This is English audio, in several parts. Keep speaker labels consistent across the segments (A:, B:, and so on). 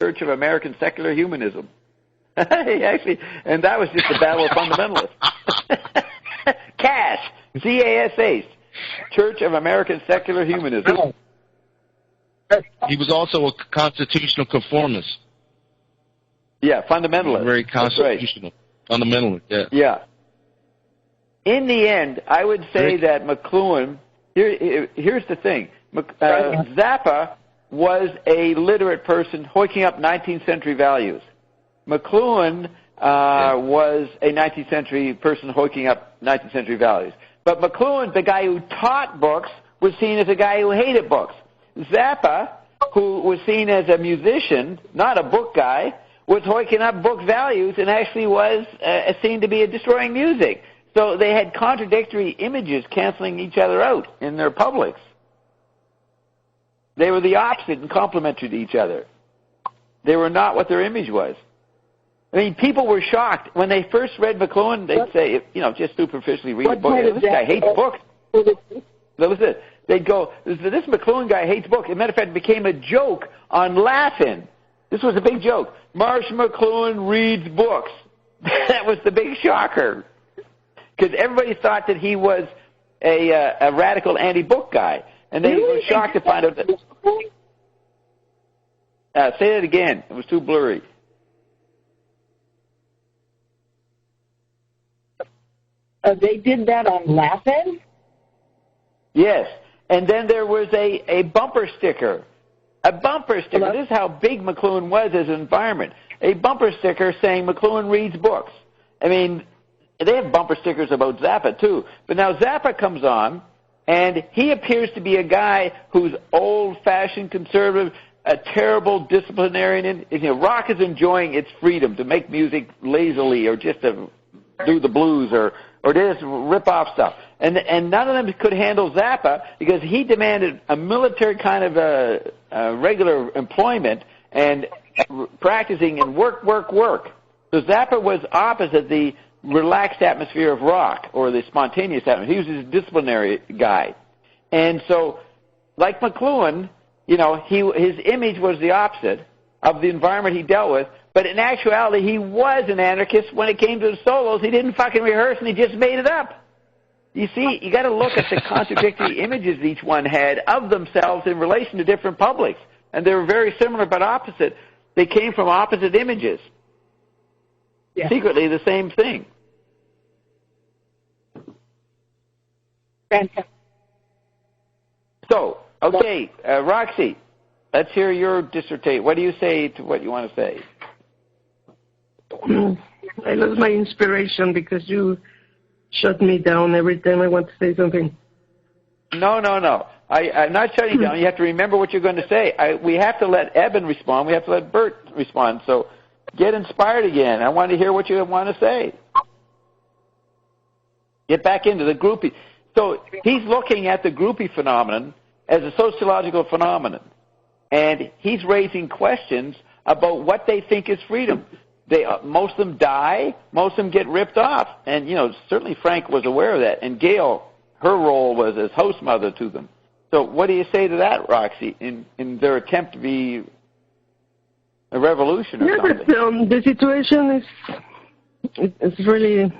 A: Church of American Secular Humanism. Actually, and that was just the Battle of Fundamentalists. CASH, C-A-S-H, Church of American Secular Humanism.
B: He was also a constitutional conformist.
A: Yeah, fundamentalist.
B: Very constitutional, fundamentalist. Yeah.
A: Yeah. In the end, I would say that McLuhan. Here's the thing: Zappa was a literate person hoiking up 19th century values. McLuhan was a 19th century person hoiking up 19th century values. But McLuhan, the guy who taught books, was seen as a guy who hated books. Zappa, who was seen as a musician, not a book guy, was hoiking up book values and actually was seen to be destroying music. So they had contradictory images canceling each other out in their publics. They were the opposite and complementary to each other. They were not what their image was. I mean, people were shocked. When they first read McLuhan, they'd say, just superficially read a book, this guy hates books. That was it. They'd go, this McLuhan guy hates books. As a matter of fact, it became a joke on Laughing. This was a big joke. Marsh McLuhan reads books. That was the big shocker. Because everybody thought that he was a radical anti-book guy. And they were shocked to find out that... say that again. It was too blurry.
C: They did that on Laughing?
A: Yes. And then there was a bumper sticker. A bumper sticker. Hello? This is how big McLuhan was as an environment. A bumper sticker saying McLuhan reads books. I mean, they have bumper stickers about Zappa, too. But now Zappa comes on, and he appears to be a guy who's old-fashioned conservative, a terrible disciplinarian. Rock is enjoying its freedom to make music lazily or just to do the blues or just rip off stuff. And none of them could handle Zappa because he demanded a military kind of regular employment and practicing and work. So Zappa was opposite the relaxed atmosphere of rock or the spontaneous atmosphere. He was a disciplinary guy. And so, like McLuhan, his image was the opposite of the environment he dealt with. But in actuality, he was an anarchist when it came to the solos. He didn't fucking rehearse, and he just made it up. You see, you got to look at the contradictory images each one had of themselves in relation to different publics. And they were very similar but opposite. They came from opposite images. Yeah. Secretly the same thing.
C: Fantastic.
A: So, okay, Roxy, let's hear your dissertation. What do you say to what you want to say?
D: I lost my inspiration because you shut me down every time I want to say something.
A: No. I'm not shutting you down. You have to remember what you're going to say. We have to let Eben respond. We have to let Bert respond. So get inspired again. I want to hear what you want to say. Get back into the groupie. So he's looking at the groupie phenomenon as a sociological phenomenon. And he's raising questions about what they think is freedom. Most of them die. Most of them get ripped off. And, certainly Frank was aware of that. And Gail, her role was as host mother to them. So what do you say to that, Roxy, in their attempt to be a revolution or something?
D: But, the situation is really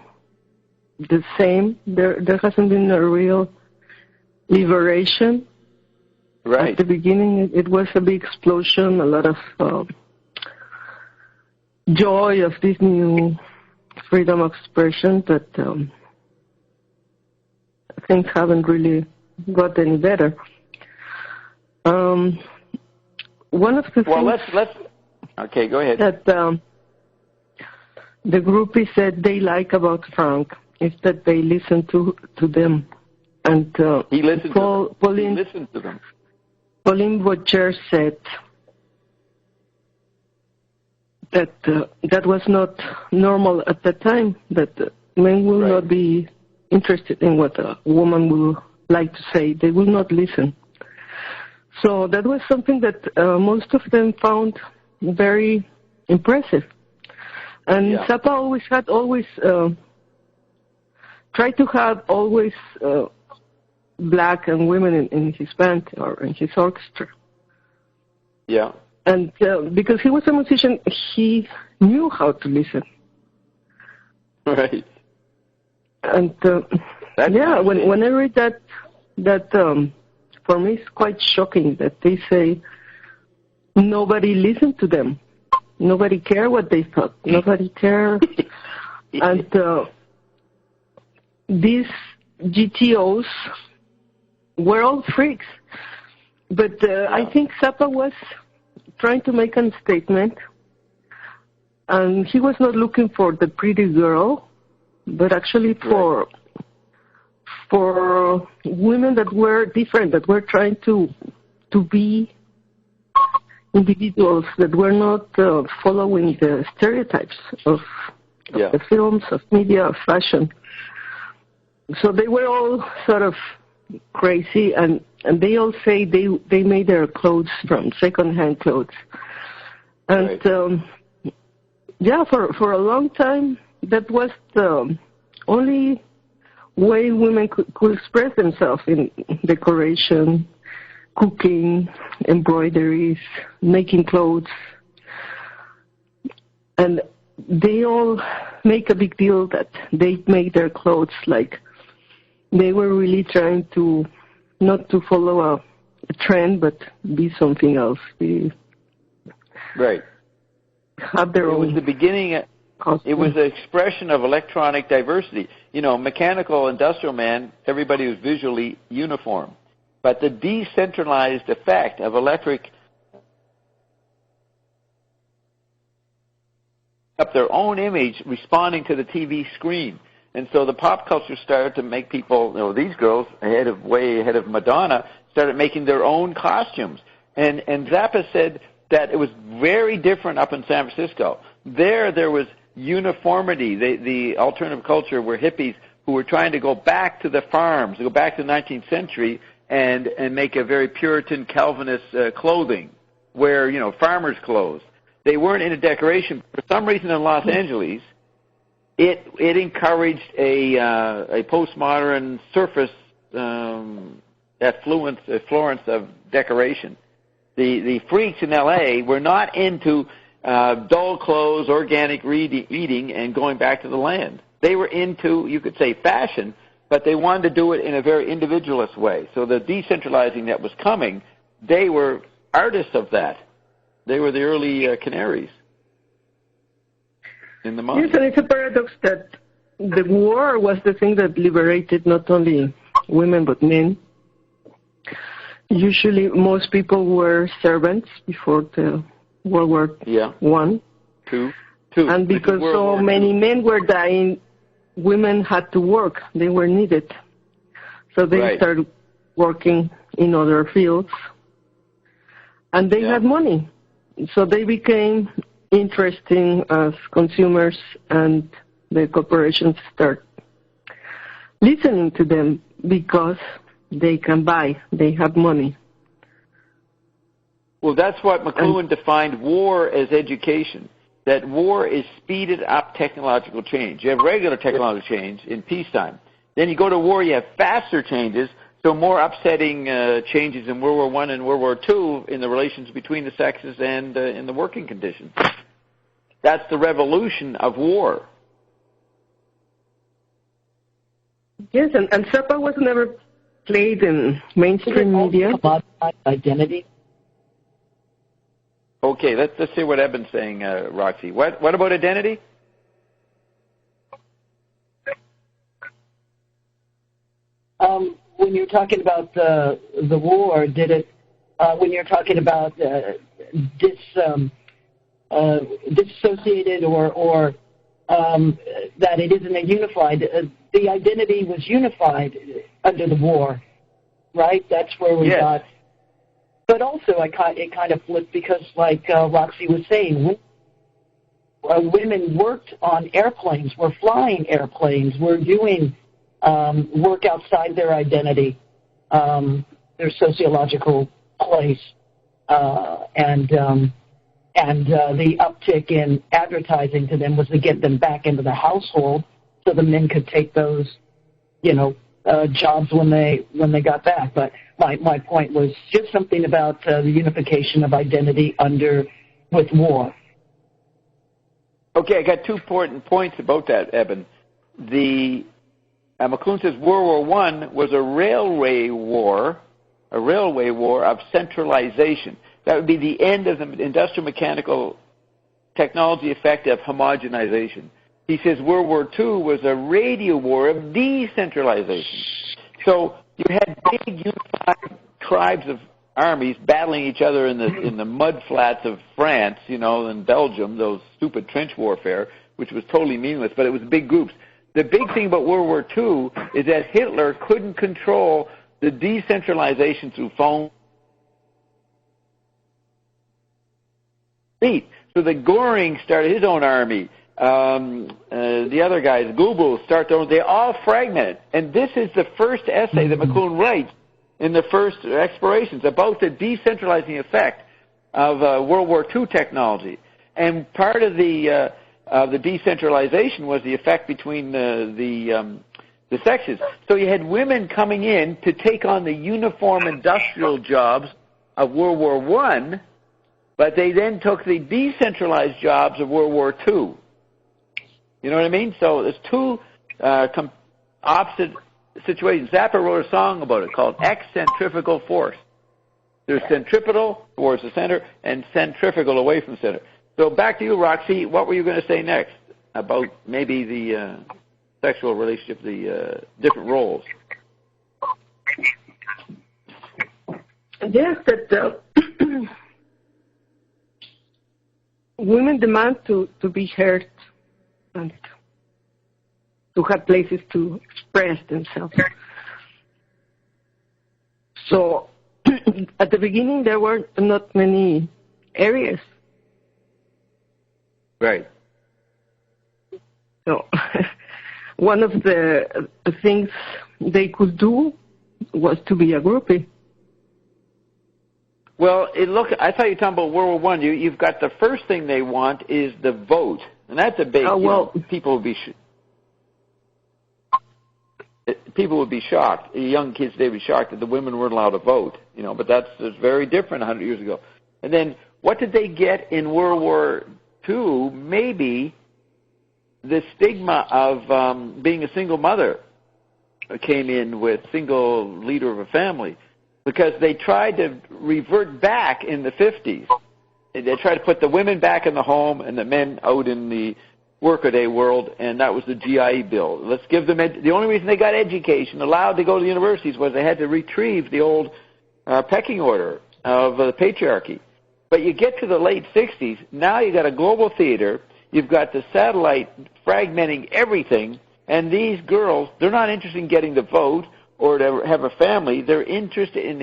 D: the same. There hasn't been a real liberation.
A: Right.
D: At the beginning, it was a big explosion, a lot of joy of this new freedom of expression, but things haven't really got any better. One of the
A: let's. Okay, go ahead.
D: That the groupies said they like about Frank is that they listen to them, and
A: he listened to them. He listened to them.
D: Pauline Boucher said that that was not normal at the time, that men will not be interested in what a woman will like to say. They will not listen. So that was something that most of them found very impressive. And Zappa always tried to have always black and women in his band or in his orchestra.
A: Yeah.
D: And because he was a musician, he knew how to listen.
A: Right.
D: And when I read that for me it's quite shocking that they say nobody listened to them. Nobody cared what they thought. Nobody cared. And these GTOs were all freaks. But I think Zappa was trying to make a statement, and he was not looking for the pretty girl, but actually for women that were different, that were trying to be individuals, that were not following the stereotypes of the films, of media, of fashion. So they were all sort of crazy, and they all say they made their clothes from second-hand clothes. And for a long time, that was the only way women could express themselves in decoration, cooking, embroideries, making clothes. And they all make a big deal that they make their clothes like they were really trying to not to follow a trend, but be something else. Have their own.
A: It was the beginning. It was an expression of electronic diversity. You know, mechanical, industrial man, everybody was visually uniform. But the decentralized effect of electric up their own image responding to the TV screen. And so the pop culture started to make people, these girls, way ahead of Madonna, started making their own costumes. And Zappa said that it was very different up in San Francisco. There was uniformity. The alternative culture were hippies who were trying to go back to the farms, go back to the 19th century and make a very Puritan Calvinist clothing, wear, farmers' clothes. They weren't into decoration. For some reason in Los Angeles, it encouraged a postmodern surface affluence of decoration. The freaks in L.A. were not into dull clothes, organic eating, and going back to the land. They were into, you could say, fashion, but they wanted to do it in a very individualist way. So the decentralizing that was coming, they were artists of that. They were the early canaries in the market.
D: Yes, and it's a paradox that the war was the thing that liberated not only women but men. Usually most people were servants before the World War I.
A: Two.
D: And because so many men were dying, women had to work. They were needed. So they started working in other fields. And they had money. So they became interesting as consumers, and the corporations start listening to them because they can buy. They have money.
A: Well, that's what McLuhan defined war as education, that war is speeded up technological change. You have regular technological change in peacetime. Then you go to war, you have faster changes, so more upsetting changes in World War I and World War II in the relations between the sexes and in the working conditions. That's the revolution of war.
C: Yes, and Zappa was never
D: played in mainstream media.
C: About identity.
A: Okay, let's see what Eben's saying, Roxy. What about identity?
C: When you're talking about the war, did it? When you're talking about disassociated or that it isn't a unified, the identity was unified under the war, right? That's where we got. But also, it kind of flipped because, like Roxy was saying, women worked on airplanes, were flying airplanes, were doing work outside their identity, their sociological place, and the uptick in advertising to them was to get them back into the household so the men could take those, jobs when they got back. But my point was just something about the unification of identity with war.
A: Okay, I got 2 important points about that, Eben. McLuhan says World War I was a railway war of centralization. That would be the end of the industrial mechanical technology effect of homogenization. He says World War II was a radio war of decentralization. So you had big unified tribes of armies battling each other in the mud flats of France, and Belgium, those stupid trench warfare, which was totally meaningless, but it was big groups. The big thing about World War II is that Hitler couldn't control the decentralization through phone. So the Goring started his own army. The other guys, Goebbels, they all fragmented. And this is the first essay that McLuhan writes in the first explorations about the decentralizing effect of World War II technology. And part of the decentralization was the effect between the sexes. So you had women coming in to take on the uniform industrial jobs of World War I, but they then took the decentralized jobs of World War II. You know what I mean? So there's 2 opposite situations. Zappa wrote a song about it called Eccentrifugal Force. There's centripetal towards the center and centrifugal away from the center. So back to you, Roxy. What were you going to say next about maybe the sexual relationship, the different roles?
D: Yes, that women demand to be heard and to have places to express themselves. So at the beginning there were not many areas.
A: Right.
D: So one of the things they could do was to be a groupie.
A: Well, I thought you were talking about World War I. You've got the first thing they want is the vote, and that's a big. People would be shocked. Young kids, they'd be shocked that the women weren't allowed to vote. But that's very different 100 years ago. And then, what did they get in World War II? Maybe the stigma of being a single mother came in with single leader of a family. Because they tried to revert back in the 50s. They tried to put the women back in the home and the men out in the workaday world, and that was the GI Bill. Let's give them the only reason they got education, allowed to go to the universities, was they had to retrieve the old pecking order of the patriarchy. But you get to the late 60s, now you got a global theater, you've got the satellite fragmenting everything, and these girls, they're not interested in getting the vote or to have a family. They're interested in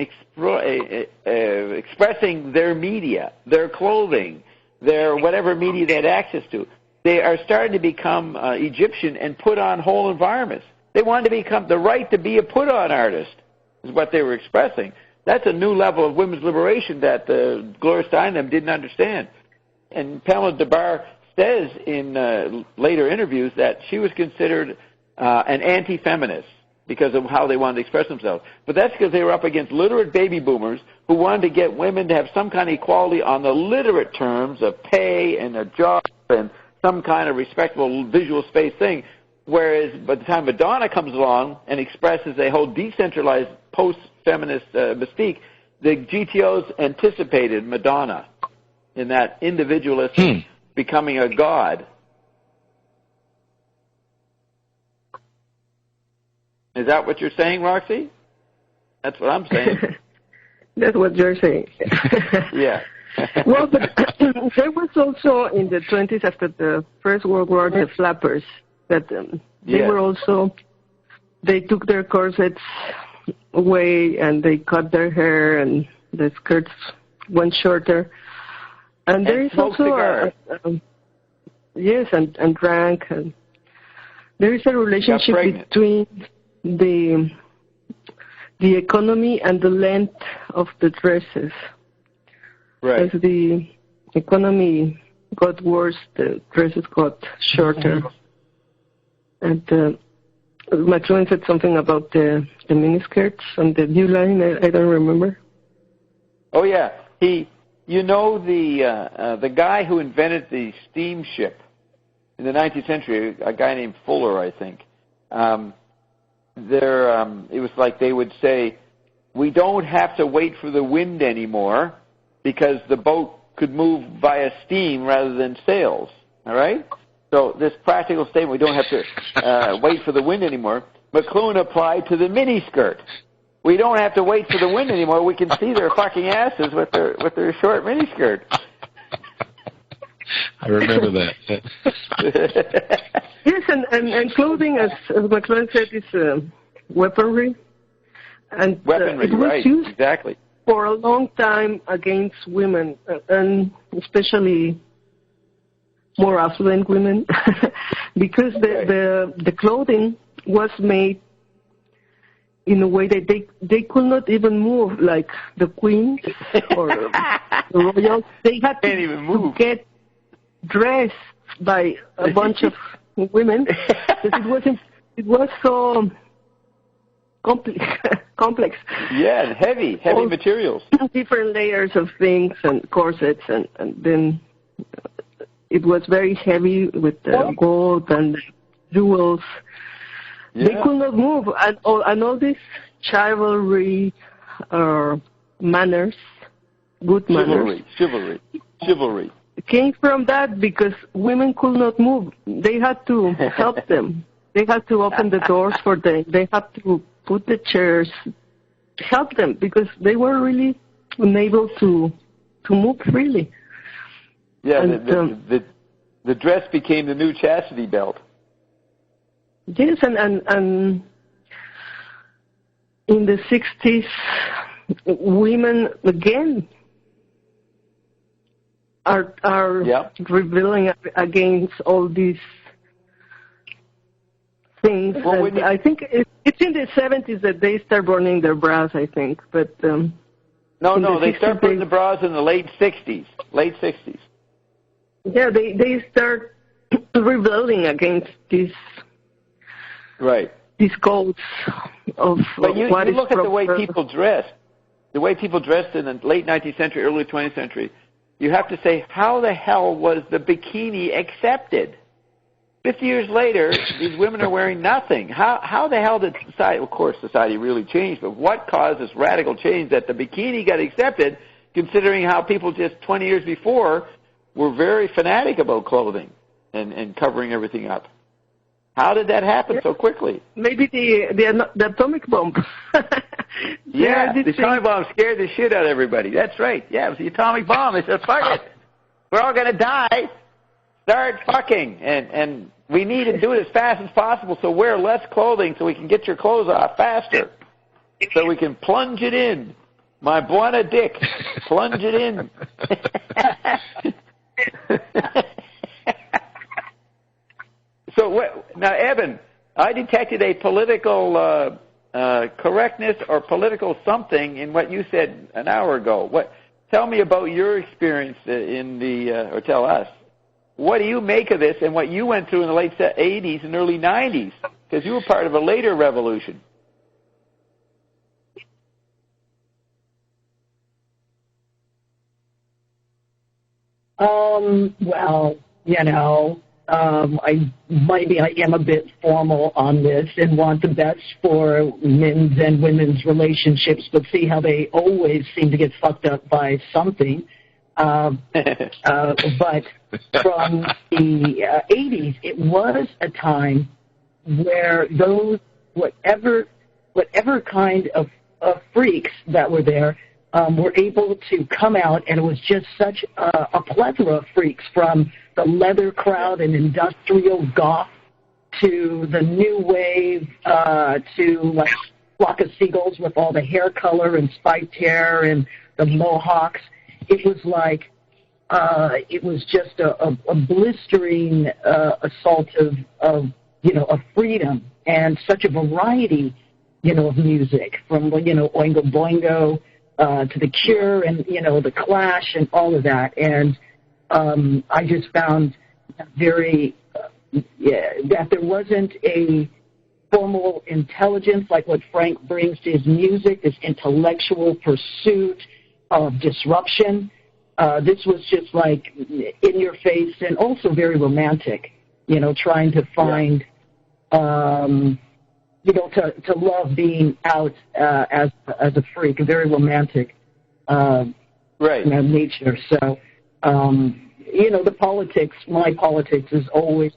A: expressing their media, their clothing, their whatever media they had access to. They are starting to become Egyptian and put on whole environments. They wanted to become the right to be a put-on artist is what they were expressing. That's a new level of women's liberation that Gloria Steinem didn't understand. And Pamela DeBar says in later interviews that she was considered an anti-feminist because of how they wanted to express themselves. But that's because they were up against literate baby boomers who wanted to get women to have some kind of equality on the literate terms of pay and a job and some kind of respectable visual space thing. Whereas by the time Madonna comes along and expresses a whole decentralized post-feminist mystique, the GTOs anticipated Madonna in that individualism becoming a god. Is that what you're saying, Roxy? That's what I'm saying.
D: That's what you're saying.
A: Yeah.
D: Well, but there was also in the 20s after the First World War the flappers that they were also, they took their corsets away and they cut their hair and the skirts went shorter. And there is also yes, and drank. And there is a relationship between the economy and the length of the dresses.
A: Right.
D: As the economy got worse, the dresses got shorter. And McLuhan said something about the miniskirts and the new line. I don't remember.
A: Oh yeah, the guy who invented the steamship in the 19th century, a guy named Fuller, I think. It was like they would say, we don't have to wait for the wind anymore because the boat could move via steam rather than sails. All right? So this practical statement, we don't have to wait for the wind anymore, McLuhan applied to the miniskirt. We don't have to wait for the wind anymore. We can see their fucking asses with their short miniskirt.
B: I remember that.
D: Yes, and clothing, as McLuhan said, is weaponry. And
A: weaponry,
D: it was
A: right,
D: used
A: exactly.
D: for a long time against women, and especially more affluent women, because the clothing was made in a way that they could not even move, like the queens or the royals. They had to get dressed by a bunch of women because it was so complex.
A: Yeah, heavy materials.
D: Different layers of things and corsets, and then it was very heavy with gold and jewels. Yeah. They could not move, and all this chivalry, manners, good manners.
A: Chivalry.
D: Came from that because women could not move. They had to help them. They had to open the doors for them. They had to put the chairs, help them, because they were really unable to move freely.
A: Yeah, and, the dress became the new chastity belt.
D: Yes, and in the 60s, women again are rebelling against all these things. Well, I think it's in the 70s that they start burning their bras, I think. But
A: no, they start burning the bras in the late 60s. Yeah,
D: they start rebelling against these codes of
A: but you
D: what is
A: look at the way people dressed. The way people dressed in the late 19th century, early 20th century, you have to say, how the hell was the bikini accepted? 50 years later, these women are wearing nothing. How the hell did society, of course, society really changed, but what caused this radical change that the bikini got accepted, considering how people just 20 years before were very fanatic about clothing and covering everything up? How did that happen so quickly?
D: Maybe the atomic bomb.
A: Yeah, the atomic bomb scared the shit out of everybody. That's right. Yeah, it was the atomic bomb. They said, fuck it. We're all going to die. Start fucking. And we need to do it as fast as possible, so wear less clothing so we can get your clothes off faster. So we can plunge it in. My buona dick. Plunge it in. So now, Evan, I detected a political correctness or political something in what you said an hour ago. Tell me about your experience or tell us. What do you make of this and what you went through in the late 80s and early 90s? Because you were part of a later revolution.
C: Well, I am a bit formal on this and want the best for men's and women's relationships, but see how they always seem to get fucked up by something. But from the 80s, it was a time where those whatever kind of freaks that were there were able to come out, and it was just such a plethora of freaks, from the leather crowd and industrial goth to the new wave to like Flock of Seagulls with all the hair color and spiked hair and the mohawks. It was like it was just a blistering assault of freedom and such a variety of music, from Oingo Boingo to The Cure and The Clash and all of that. And I just found very that there wasn't a formal intelligence, like what Frank brings to his music, this intellectual pursuit of disruption. This was just like in your face and also very romantic, trying to find, to love being out as a freak, a very romantic nature. So, the politics, my politics is always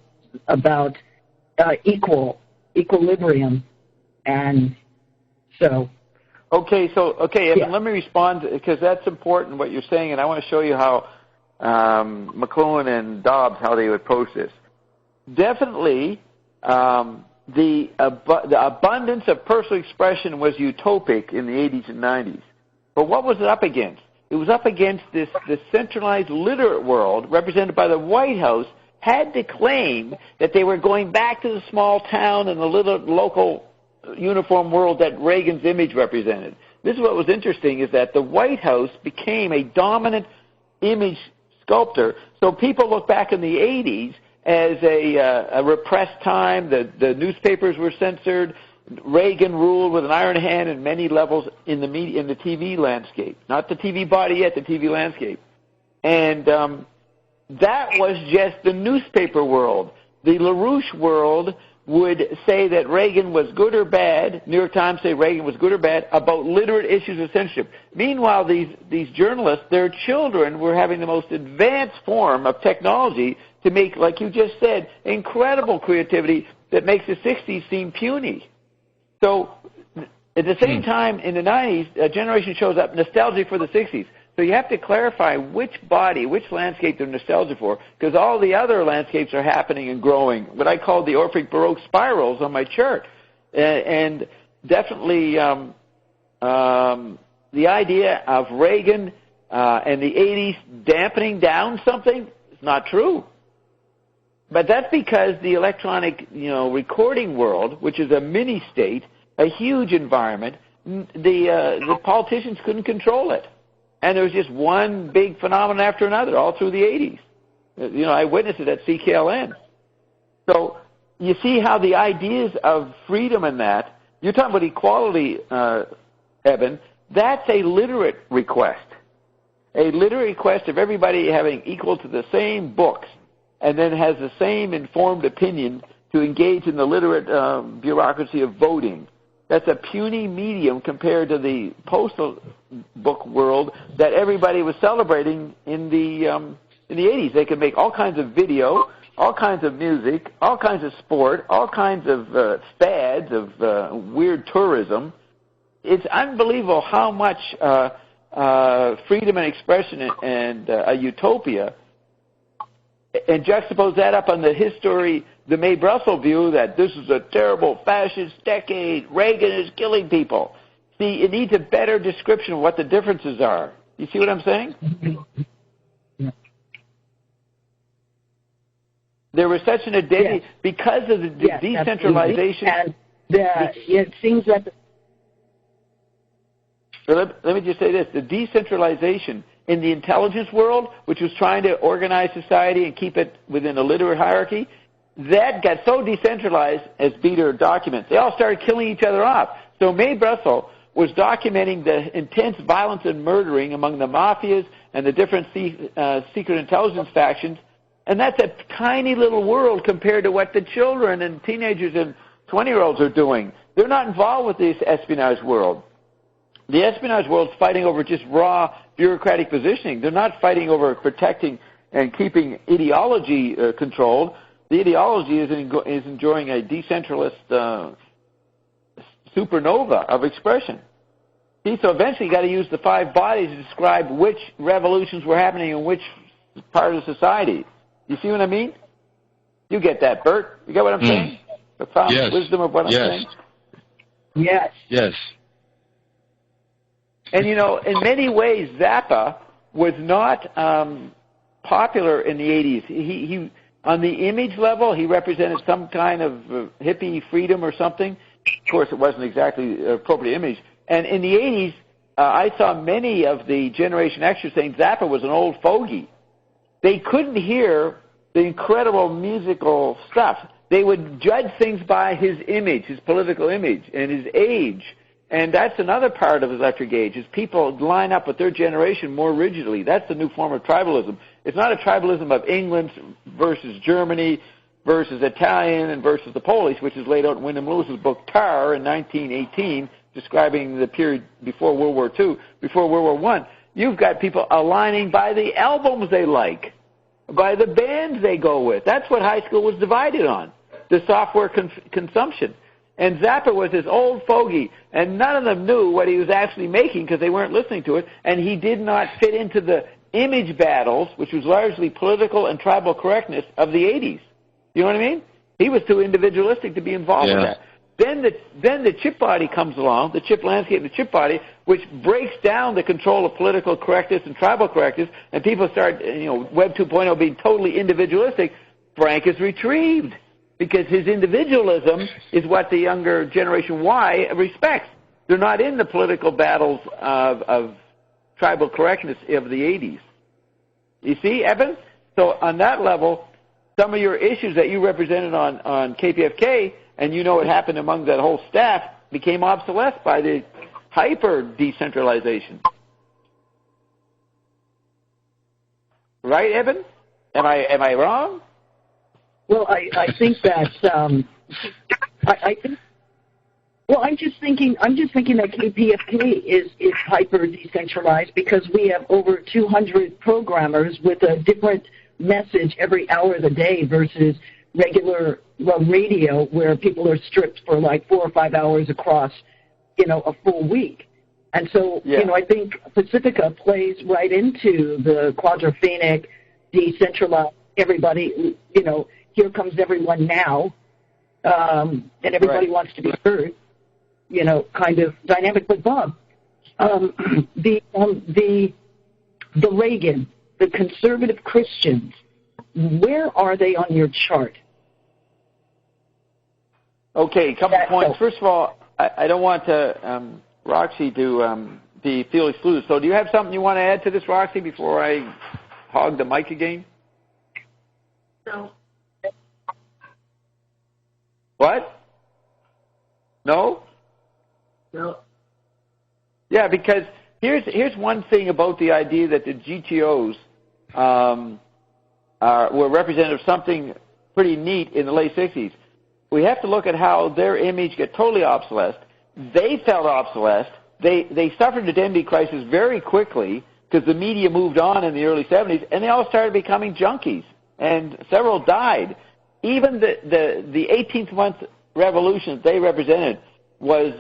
C: about equilibrium. And so...
A: Evan, let me respond, because that's important what you're saying, and I want to show you how McLuhan and Dobbs, how they would approach this. Definitely, the abundance of personal expression was utopic in the 80s and 90s. But what was it up against? It was up against this centralized literate world, represented by the White House, had to claim that they were going back to the small town and the little local uniform world that Reagan's image represented. This is what was interesting, is that the White House became a dominant image sculptor. So people look back in the 80s as a repressed time. The newspapers were censored. Reagan ruled with an iron hand in many levels in the media, in the TV landscape. Not the TV body yet, the TV landscape. And that was just the newspaper world. The LaRouche world would say that Reagan was good or bad, New York Times say Reagan was good or bad, about literate issues of censorship. Meanwhile, these journalists, their children were having the most advanced form of technology to make, like you just said, incredible creativity that makes the 60s seem puny. So at the same time, in the 90s, a generation shows up nostalgic for the 60s. So you have to clarify which body, which landscape they're nostalgic for, because all the other landscapes are happening and growing, what I call the Orphic Baroque spirals on my chart. And definitely the idea of Reagan and the 80s dampening down something is not true. But that's because the electronic, recording world, which is a mini-state, a huge environment, the politicians couldn't control it. And there was just one big phenomenon after another all through the 80s. I witnessed it at CKLN. So you see how the ideas of freedom and that, you're talking about equality, Evan, that's a literate request. A literate request of everybody having equal to the same books and then has the same informed opinion to engage in the literate bureaucracy of voting. That's a puny medium compared to the postal book world that everybody was celebrating in the 80s. They could make all kinds of video, all kinds of music, all kinds of sport, all kinds of fads of weird tourism. It's unbelievable how much freedom and expression and a utopia, and juxtapose that up on the history, the Mae Brussels view that this is a terrible fascist decade, Reagan is killing people. See, it needs a better description of what the differences are. You see what I'm saying? There was such an identity because of the decentralization.
C: And it seems that...
A: Let me just say this. The decentralization in the intelligence world, which was trying to organize society and keep it within a literate hierarchy, that got so decentralized, as Bieter documents. They all started killing each other off. So Mae Brussels was documenting the intense violence and murdering among the mafias and the different secret intelligence factions, and that's a tiny little world compared to what the children and teenagers and 20-year-olds are doing. They're not involved with this espionage world. The espionage world's fighting over just raw bureaucratic positioning. They're not fighting over protecting and keeping ideology controlled. The ideology is enjoying a decentralist supernova of expression. See, so eventually you got to use the five bodies to describe which revolutions were happening in which part of society. You see what I mean? You get that, Bert? You get what I'm saying? The profound wisdom of what I'm saying?
C: Yes.
B: Yes.
A: And, in many ways, Zappa was not popular in the 80s. He on the image level, he represented some kind of hippie freedom or something. Of course, it wasn't exactly appropriate image. And in the 80s, I saw many of the Generation Xers saying Zappa was an old fogey. They couldn't hear the incredible musical stuff. they would judge things by his image, his political image, and his age. And that's another part of electric age, is people line up with their generation more rigidly. That's the new form of tribalism. It's not a tribalism of England versus Germany versus Italian and versus the Polish, which is laid out in Wyndham Lewis's book Tar in 1918, describing the period before World War II, before World War I. You've got people aligning by the albums they like, by the bands they go with. That's what high school was divided on, the software consumption. And Zappa was this old fogey, and none of them knew what he was actually making because they weren't listening to it, and he did not fit into the image battles, which was largely political and tribal correctness of the 80s. You know what I mean? He was too individualistic to be involved with that. Then the chip body comes along, the chip landscape and the chip body, which breaks down the control of political correctness and tribal correctness, and people start, Web 2.0 being totally individualistic. Frank is retrieved because his individualism is what the younger Generation Y respects. They're not in the political battles of tribal correctness of the 80s. You see, Evan? So on that level, some of your issues that you represented on KPFK, and what happened among that whole staff, became obsolete by the hyper-decentralization. Right, Evan? Am I wrong?
C: Well, I think that I think. Well, I'm just thinking that KPFK is hyper decentralized because we have over 200 programmers with a different message every hour of the day versus regular radio where people are stripped for like 4 or 5 hours across, a full week. And so, I think Pacifica plays right into the quadraphonic, decentralized, everybody, here comes everyone now, and everybody wants to be heard, kind of dynamic. But Bob, the Reagan, the conservative Christians, where are they on your chart?
A: Okay, a couple points. First of all, I don't want to Roxy to feel excluded. So do you have something you want to add to this, Roxy, before I hog the mic again?
D: No.
A: What? No?
D: No.
A: Yeah, because here's one thing about the idea that the GTOs were representative of something pretty neat in the late 60s. We have to look at how their image got totally obsolete. They felt obsolete. They suffered an identity crisis very quickly because the media moved on in the early 70s, and they all started becoming junkies, and several died. Even the 18th month revolution that they represented was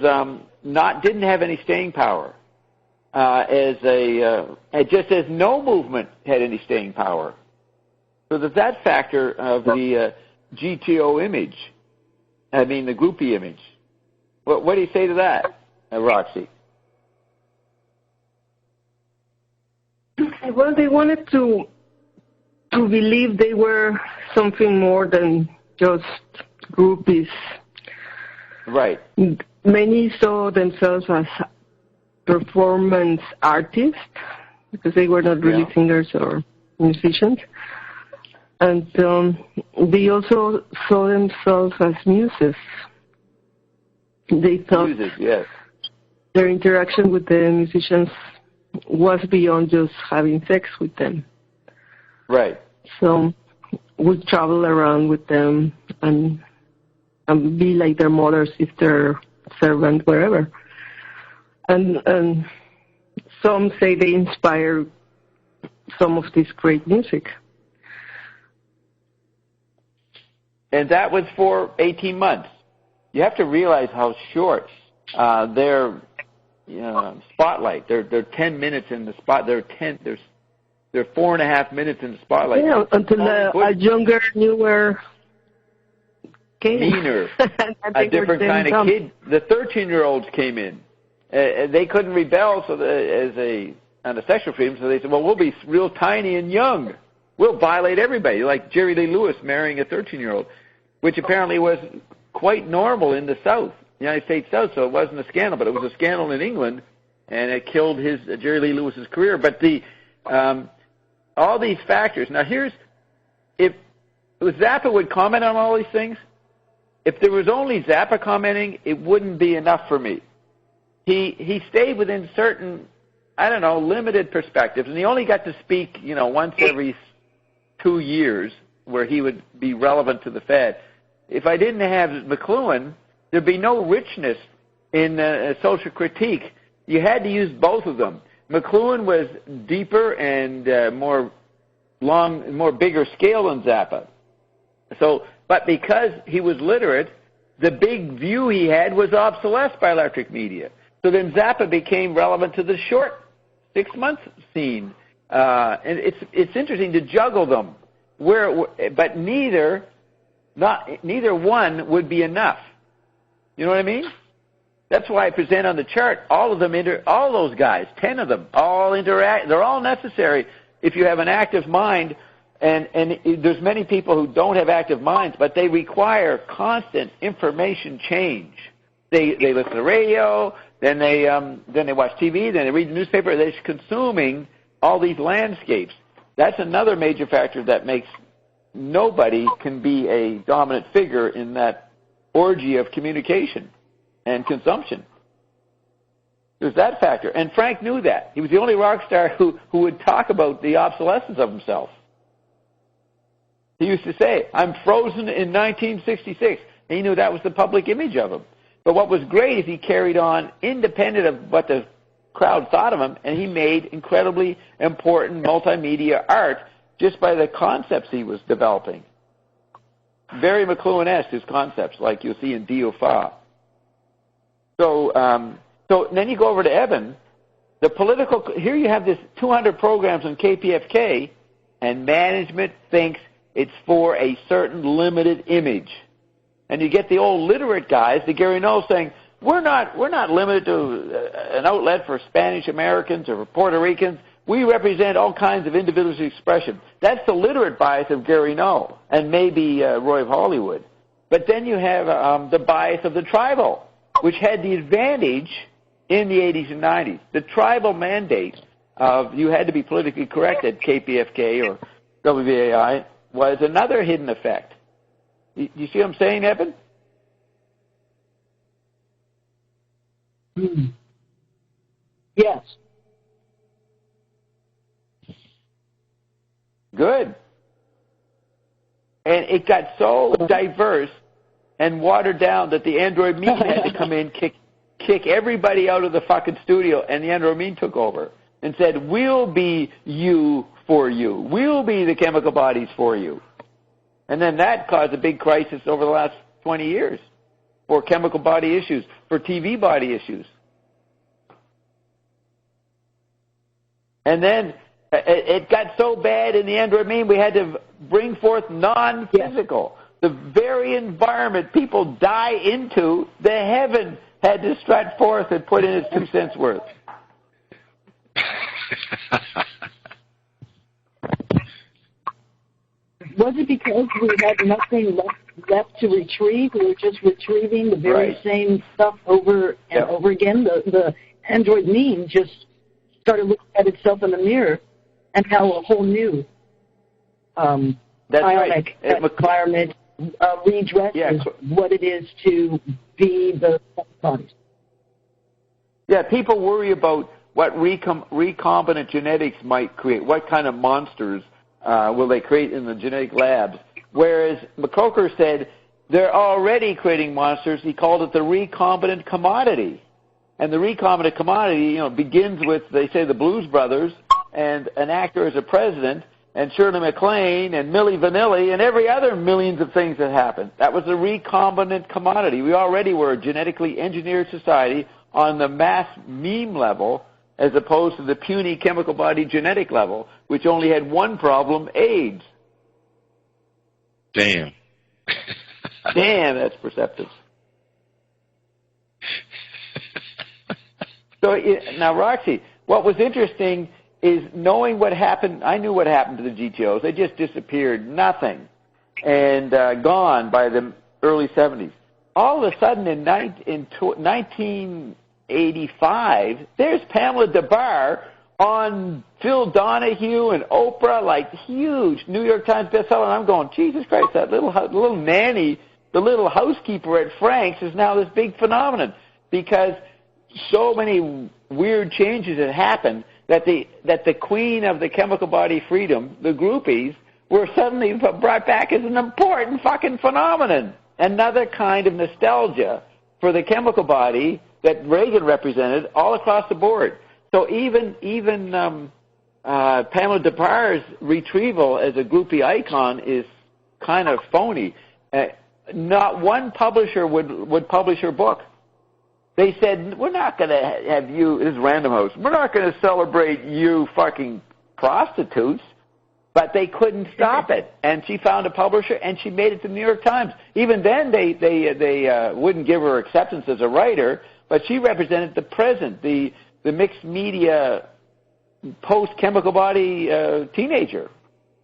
A: didn't have any staying power. Just as no movement had any staying power. So there's that factor of the GTO image. I mean, the groupie image. What do you say to that, Roxy?
D: Well, they wanted to believe they were something more than just groupies.
A: Right.
D: Many saw themselves as performance artists because they were not really singers or musicians. And they also saw themselves as muses. They thought their interaction with the musicians was beyond just having sex with them.
A: Right.
D: So would travel around with them and be like their mother, sister, servant, wherever. And some say they inspire some of this great music.
A: And that was for 18 months. You have to realize how short their spotlight. They're 10 minutes in the spot. They're 4.5 minutes in the spotlight.
D: Yeah, until a younger, newer came.
A: Meaner, a different kind of kid. The 13-year-olds came in. They couldn't rebel on the sexual freedom, so they said, well, we'll be real tiny and young. We'll violate everybody, like Jerry Lee Lewis marrying a 13-year-old, which apparently was quite normal in the South, United States South, so it wasn't a scandal, but it was a scandal in England, and it killed Jerry Lee Lewis's career. But all these factors. Now, if Zappa would comment on all these things, if there was only Zappa commenting, it wouldn't be enough for me. He stayed within certain, I don't know, limited perspectives, and he only got to speak, once every 2 years, where he would be relevant to the Fed. If I didn't have McLuhan, there'd be no richness in social critique. You had to use both of them. McLuhan was deeper and more bigger scale than Zappa. But because he was literate, the big view he had was obsolesced by electric media. So then Zappa became relevant to the short 6 months scene. And it's interesting to juggle them, but neither one would be enough. You know what I mean? That's why I present on the chart all of them, all those guys, 10 of them, all interact. They're all necessary if you have an active mind. And there's many people who don't have active minds, but they require constant information change. They listen to the radio, then they watch TV, then they read the newspaper. They're consuming all these landscapes. That's another major factor that makes nobody can be a dominant figure in that orgy of communication and consumption. There's that factor. And Frank knew that. He was the only rock star who would talk about the obsolescence of himself. He used to say, I'm frozen in 1966. And he knew that was the public image of him. But what was great is he carried on independent of what the crowd thought of him, and he made incredibly important multimedia art just by the concepts he was developing. Very McLuhan-esque, his concepts, like you'll see in Dio Fa. So then you go over to Evan. Here you have this 200 programs on KPFK, and management thinks it's for a certain limited image. And you get the old literate guys, the Gary Knowles, saying, we're not limited to an outlet for Spanish Americans or for Puerto Ricans. We represent all kinds of individual expression. That's the literate bias of Gary Knowles and maybe Roy of Hollywood. But then you have the bias of the tribal, which had the advantage in the 80s and 90s. The tribal mandate of you had to be politically correct at KPFK or WVAI was another hidden effect. You see what I'm saying, Evan?
C: Yes.
A: Good. And it got so diverse and watered down that the Android Mean had to come in, kick everybody out of the fucking studio, and the Android Mean took over and said, we'll be you for you. We'll be the chemical bodies for you. And then that caused a big crisis over the last 20 years for chemical body issues, for TV body issues. And then it got so bad in the Android Mean, we had to bring forth non-physical. The very environment people die into, the heaven had to strut forth and put in its 2 cents worth.
C: Was it because we had nothing left to retrieve? We were just retrieving the very same stuff over and over again? The Android Mean just started looking at itself in the mirror and how a whole new ionic environment redresses what it is to be the bodies.
A: Yeah, people worry about what recombinant genetics might create, what kind of monsters will they create in the genetic labs. Whereas McCroker said they're already creating monsters. He called it the recombinant commodity. And the recombinant commodity, begins with, they say, the Blues Brothers and an actor as a president and Shirley MacLaine and Milli Vanilli and every other millions of things that happened. That was the recombinant commodity. We already were a genetically engineered society on the mass meme level as opposed to the puny chemical body genetic level, which only had one problem, AIDS.
B: Damn.
A: Damn, that's perceptive. So now, Roxy, what was interesting is knowing what happened. I knew what happened to the GTOs. They just disappeared, nothing, and gone by the early 70s. All of a sudden, in 1985, there's Pamela DeBar on Phil Donahue and Oprah, like huge New York Times bestseller. And I'm going, Jesus Christ, that little nanny the little housekeeper at Frank's is now this big phenomenon because so many weird changes had happened that the queen of the chemical body freedom, the groupies, were suddenly brought back as an important fucking phenomenon. Another kind of nostalgia for the chemical body that Reagan represented all across the board. So even Pamela DeBar's retrieval as a groupie icon is kind of phony. Not one publisher would publish her book. They said, we're not going to have you, this is Random House, we're not going to celebrate you fucking prostitutes. But they couldn't stop it. And she found a publisher, and she made it to the New York Times. Even then, they wouldn't give her acceptance as a writer, but she represented the present, the mixed media post-chemical body teenager.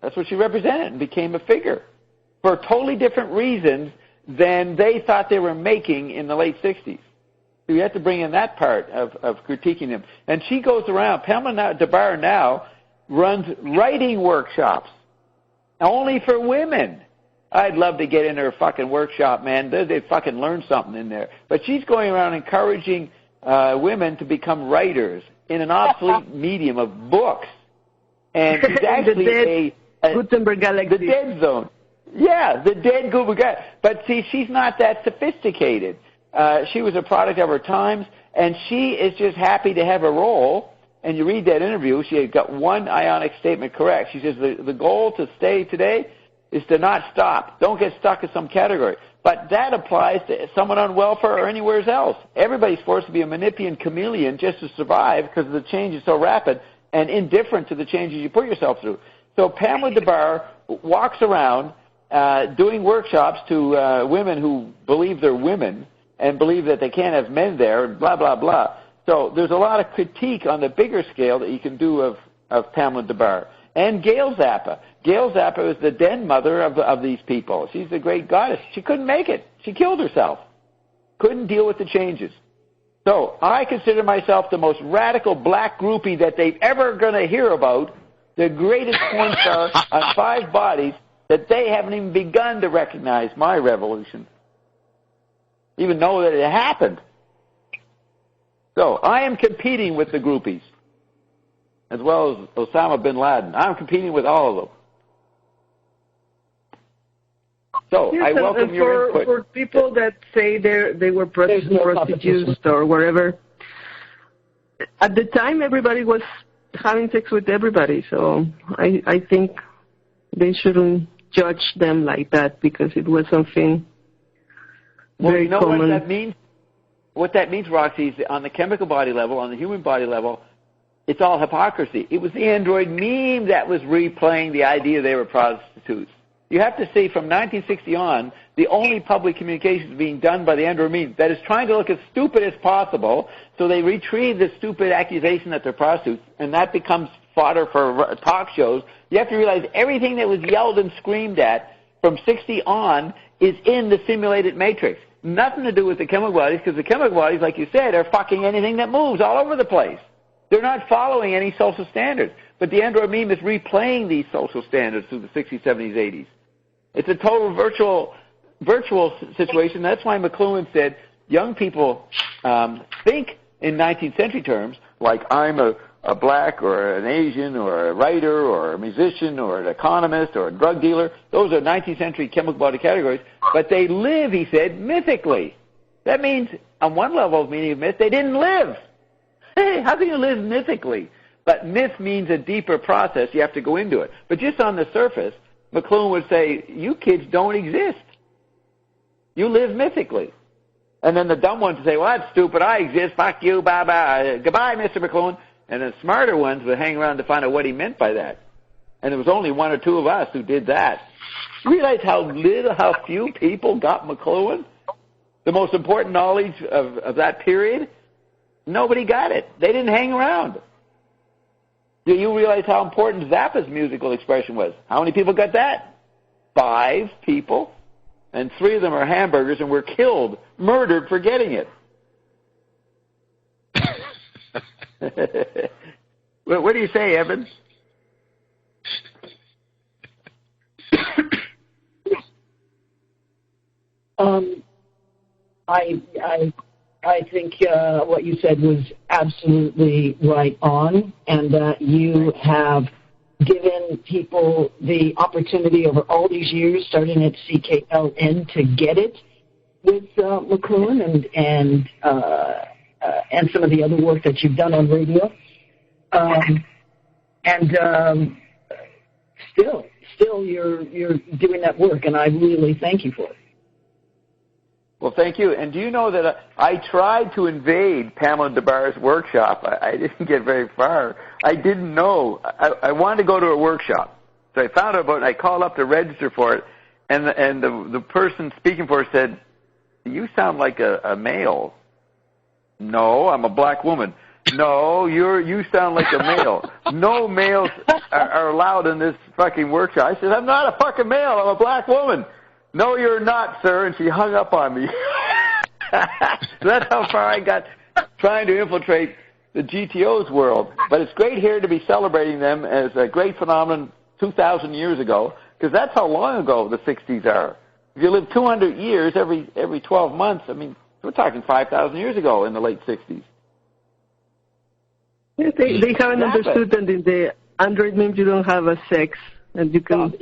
A: That's what she represented and became a figure for totally different reasons than they thought they were making in the late 60s. So you have to bring in that part of critiquing them. And she goes around, Pamela DeBar now runs writing workshops only for women. I'd love to get in her fucking workshop, man. They fucking learn something in there. But she's going around encouraging women to become writers in an obsolete medium of books. And she's actually
D: Gutenberg Galaxy.
A: The dead zone. Yeah, the dead Gutenberg Galaxy. But see, she's not that sophisticated. She was a product of her times, and she is just happy to have a role. And you read that interview, she had got one ionic statement correct. She says the goal to stay today is to not stop. Don't get stuck in some category. But that applies to someone on welfare or anywhere else. Everybody's forced to be a manipulant chameleon just to survive because the change is so rapid and indifferent to the changes you put yourself through. So Pamela DeBar walks around doing workshops to women who believe they're women and believe that they can't have men there and blah, blah, blah. So there's a lot of critique on the bigger scale that you can do of Pamela DeBar. And Gail Zappa. Gail Zappa was the den mother of these people. She's the great goddess. She couldn't make it. She killed herself. Couldn't deal with the changes. So I consider myself the most radical black groupie that they've ever going to hear about, the greatest porn star on 5 bodies, that they haven't even begun to recognize my revolution, even know that it happened. So I am competing with the groupies, as well as Osama bin Laden. I'm competing with all of them. So
D: yes,
A: I welcome your input.
D: For people that say they were prostitutes or whatever, at the time everybody was having sex with everybody. So I think they shouldn't judge them like that because it was something very common.
A: What that means? What that means, Roxy, is on the chemical body level, on the human body level, it's all hypocrisy. It was the android meme that was replaying the idea they were prostitutes. You have to see from 1960 on, the only public communication being done by the android meme that is trying to look as stupid as possible, so they retrieve the stupid accusation that they're prostitutes, and that becomes fodder for talk shows. You have to realize everything that was yelled and screamed at from 60 on is in the simulated matrix. Nothing to do with the chemical bodies, because the chemical bodies, like you said, are fucking anything that moves all over the place. They're not following any social standards. But the android meme is replaying these social standards through the 60s, 70s, 80s. It's a total virtual situation. That's why McLuhan said young people think in 19th century terms, like I'm a black or an Asian or a writer or a musician or an economist or a drug dealer. Those are 19th century chemical body categories. But they live, he said, mythically. That means, on one level of meaning of myth, they didn't live. Hey, how can you live mythically? But myth means a deeper process. You have to go into it. But just on the surface, McLuhan would say, you kids don't exist. You live mythically. And then the dumb ones would say, well, that's stupid. I exist. Fuck you. Bye-bye. Goodbye, Mr. McLuhan. And the smarter ones would hang around to find out what he meant by that. And there was only 1 or 2 of us who did that. You realize how few people got McLuhan? The most important knowledge of that period? Nobody got it. They didn't hang around. Do you realize how important Zappa's musical expression was? How many people got that? 5 people. And 3 of them are hamburgers and were killed, murdered for getting it. What do you say, Evans?
C: I think what you said was absolutely right on, and that you have given people the opportunity over all these years, starting at CKLN, to get it with McLuhan and some of the other work that you've done on radio. Still, you're doing that work, and I really thank you for it.
A: Well, thank you. And do you know that I tried to invade Pamela DeBar's workshop? I didn't get very far. I didn't know. I wanted to go to her workshop. So I found out about it, and I called up to register for it, and the person speaking for her said, "You sound like a male." "No, I'm a black woman." "No, you sound like a male." "No males are allowed in this fucking workshop." I said, "I'm not a fucking male. I'm a black woman." "No, you're not, sir," and she hung up on me. So that's how far I got trying to infiltrate the GTO's world. But it's great here to be celebrating them as a great phenomenon 2,000 years ago, because that's how long ago the 60s are. If you live 200 years every 12 months, I mean, we're talking 5,000 years ago in the late 60s.
D: Yeah, they haven't understood that in the Android means you don't have a sex, and you can...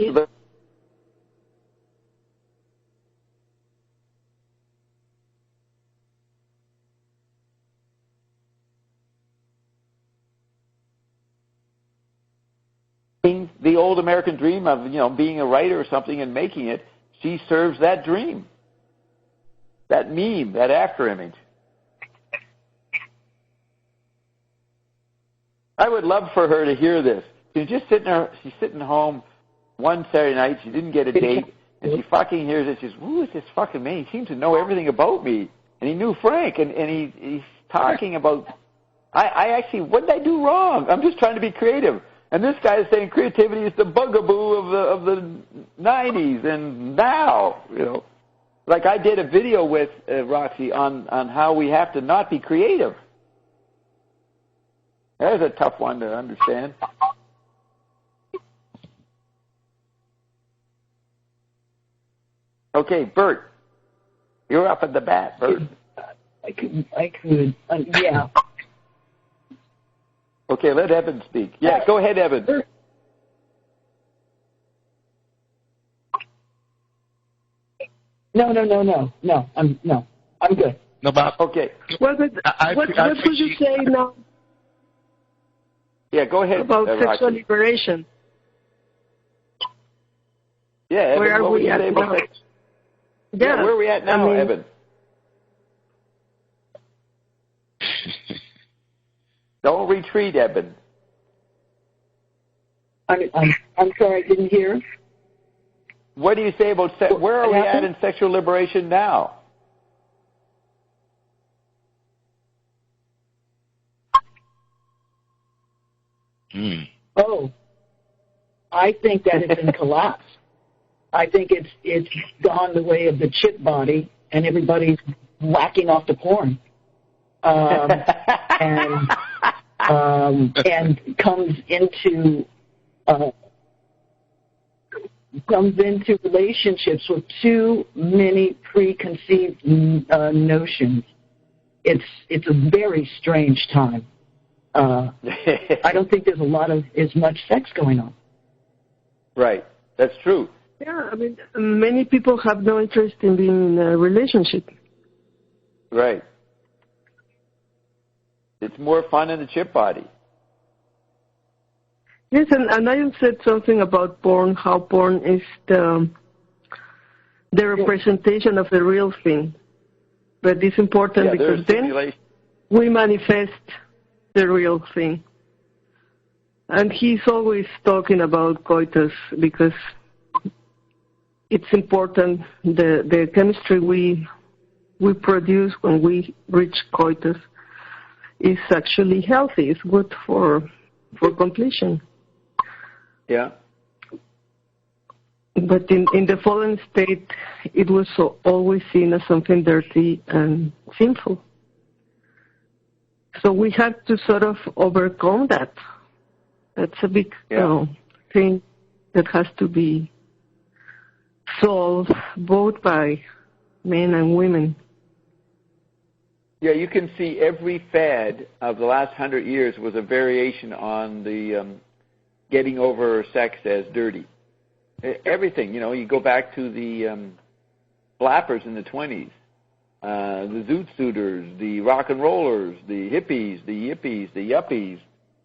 A: The old American dream of, being a writer or something and making it, she serves that dream. That meme, that after image. I would love for her to hear this. She's sitting home one Saturday night, she didn't get a date, and she fucking hears it. She's, "Who is this fucking man? He seems to know everything about me." And he knew Frank, and he's talking about, I actually, what did I do wrong? I'm just trying to be creative. And this guy is saying creativity is the bugaboo of the 90s and now, Like I did a video with Roxy on how we have to not be creative. That is a tough one to understand. Okay, Bert, you're up at the bat, Bert.
C: I could, yeah.
A: Okay, let Evan speak. Yeah, go ahead, Evan.
C: No. I'm good.
B: No, Bob.
A: Okay.
D: What would you say now?
A: Yeah, go ahead.
D: About sexual liberation.
A: Yeah, Evan,
D: where are we at now?
A: Yeah, where are we at now, Evan? Don't retreat, Eben.
C: I'm sorry, I didn't hear.
A: What do you say about where are we at in sexual liberation now?
C: Oh, I think that it's in collapse. I think it's gone the way of the chip body, and everybody's whacking off the porn, and comes into relationships with too many preconceived notions. It's a very strange time. I don't think there's as much sex going on.
A: Right, that's true.
D: Yeah, many people have no interest in being in a relationship.
A: Right. It's more fun in the chip body.
D: Yes, and I said something about porn, how porn is the representation of the real thing. But it's important because then we manifest the real thing. And he's always talking about coitus because it's important. The chemistry we produce when we reach coitus is actually healthy. It's good for completion.
A: Yeah.
D: But in the fallen state, it was always seen as something dirty and sinful. So we had to sort of overcome that. That's a big thing that has to be solved both by men and women.
A: Yeah, you can see every fad of the last 100 years was a variation on the getting over sex as dirty. Everything, you go back to the flappers in the 20s, the zoot suiters, the rock and rollers, the hippies, the yippies, the yuppies,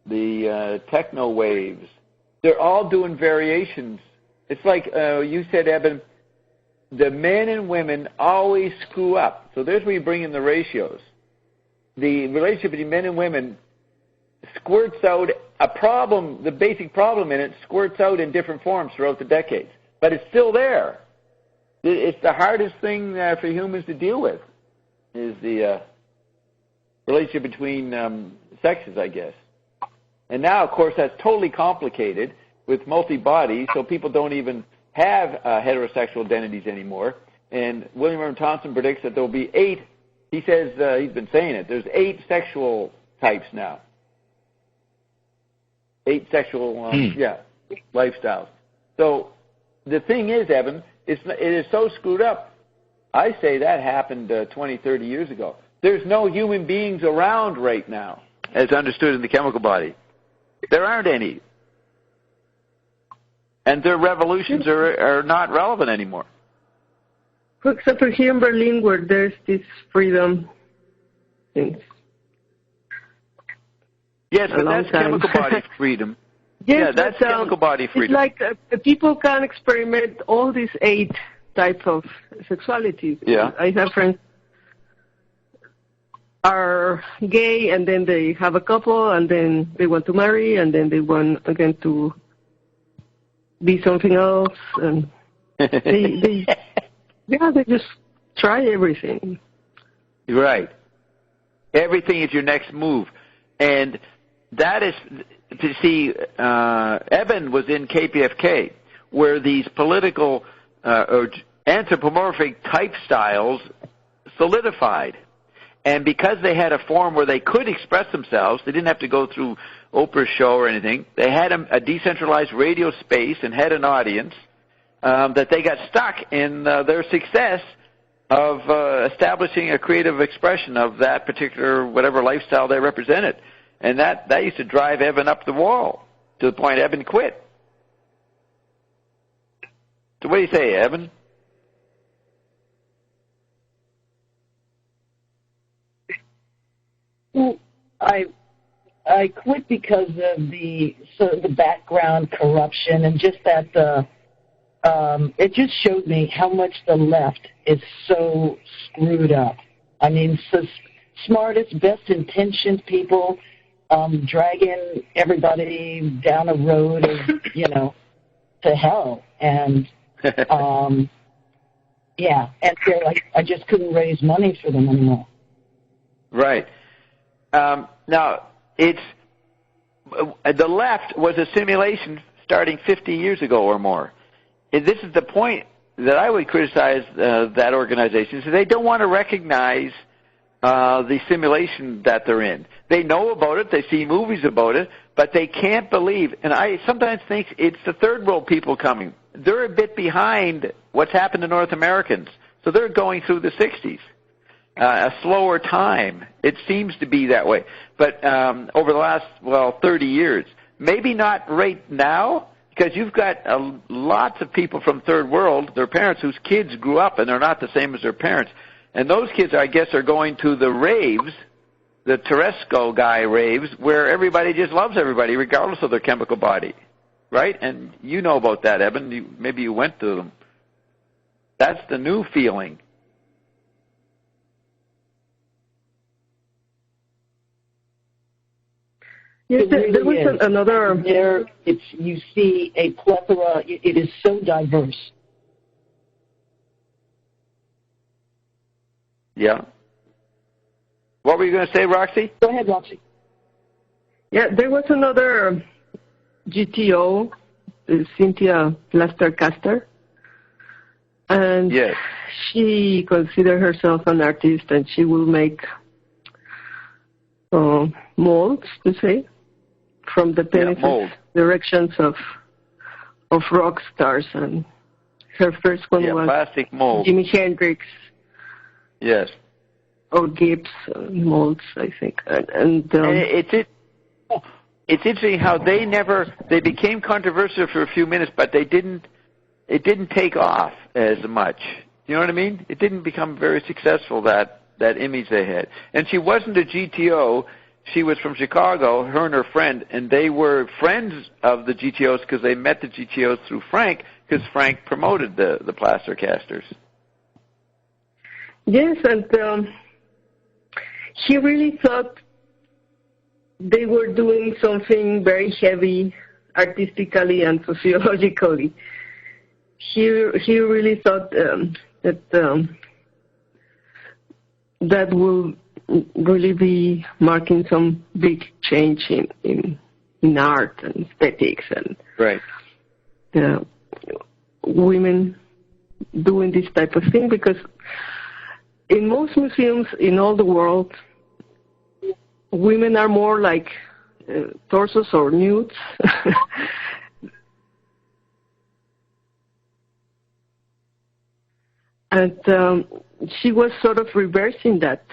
A: the techno waves. They're all doing variations. It's like you said, Eben, the men and women always screw up. So there's where you bring in the ratios. The relationship between men and women squirts out a problem, the basic problem in it squirts out in different forms throughout the decades. But it's still there. It's the hardest thing for humans to deal with, is the relationship between sexes, I guess. And now, of course, that's totally complicated with multi-bodies, so people don't even have heterosexual identities anymore. And William M. Thompson predicts that there will be 8, he says, he's been saying it, there's 8 sexual types now. 8 sexual, lifestyles. So the thing is, Evan, it is so screwed up. I say that happened 20, 30 years ago. There's no human beings around right now, as understood in the chemical body. There aren't any. And their revolutions are not relevant anymore.
D: For example, here in Berlin, where there's this freedom since
A: yes, but that's chemical body freedom.
D: Yes,
A: yeah, that's chemical body freedom.
D: It's like people can experiment all these 8 types of sexuality.
A: Yeah.
D: I have friends are gay, and then they have a couple, and then they want to marry, and then they want again to be something else, and they just try everything.
A: Right. Everything is your next move. And that is, to see, Eben was in KPFK, where these political or anthropomorphic type styles solidified. And because they had a forum where they could express themselves, they didn't have to go through Oprah's show or anything. They had a decentralized radio space and had an audience, that they got stuck in their success of establishing a creative expression of that particular whatever lifestyle they represented. And that used to drive Evan up the wall to the point Evan quit. So what do you say, Evan?
C: Well, I quit because of the background corruption and just that it just showed me how much the left is so screwed up. I mean, so smartest, best intentioned people dragging everybody down a road of, to hell. And and they're like, I just couldn't raise money for them anymore.
A: Right. Now, it's the left was a simulation starting 50 years ago or more. And this is the point that I would criticize that organization. So they don't want to recognize the simulation that they're in. They know about it, they see movies about it, but they can't believe. And I sometimes think it's the third world people coming. They're a bit behind what's happened to North Americans. So they're going through the 60s. A slower time. It seems to be that way. But over the last, 30 years, maybe not right now, because you've got lots of people from third world, their parents whose kids grew up and they're not the same as their parents. And those kids, I guess, are going to the raves, the Teresco guy raves, where everybody just loves everybody, regardless of their chemical body. Right? And you know about that, Eben. Maybe you went to them. That's the new feeling.
C: Yes, there was another. There, you see a plethora. It is so diverse.
A: Yeah. What were you going to say, Roxy?
C: Go ahead, Roxy.
D: Yeah, there was another GTO, Cynthia Plaster-Caster, and
A: yes,
D: she considered herself an artist, and she will make molds, to say, from the penises, directions of rock stars, and her first one was
A: plastic mold.
D: Jimi Hendrix
A: Yes.
D: Or Gibbs molds, I think. And
A: it's interesting how they became controversial for a few minutes, but it didn't take off as much. You know what I mean? It didn't become very successful, that image they had. And she wasn't a GTO. She was from Chicago, her and her friend, and they were friends of the GTOs because they met the GTOs through Frank, because Frank promoted the plaster casters.
D: Yes, and he really thought they were doing something very heavy artistically and sociologically. He really thought that will really be marking some big change in art and aesthetics and
A: right.
D: Women doing this type of thing, because in most museums in all the world, women are more like torsos or nudes. And she was sort of reversing that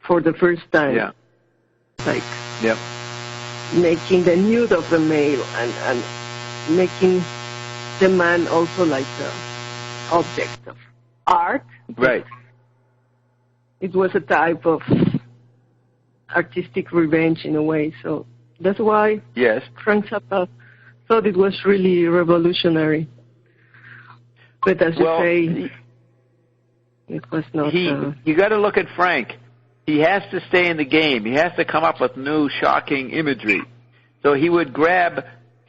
D: for the first time.
A: Yeah.
D: Like
A: yep.
D: making the nude of the male and making the man also like the object of art.
A: Right.
D: It was a type of artistic revenge in a way. So that's why
A: yes.
D: Frank Zappa thought it was really revolutionary. But as you say, it was not.
A: You got to look at Frank. He has to stay in the game. He has to come up with new, shocking imagery. So he would grab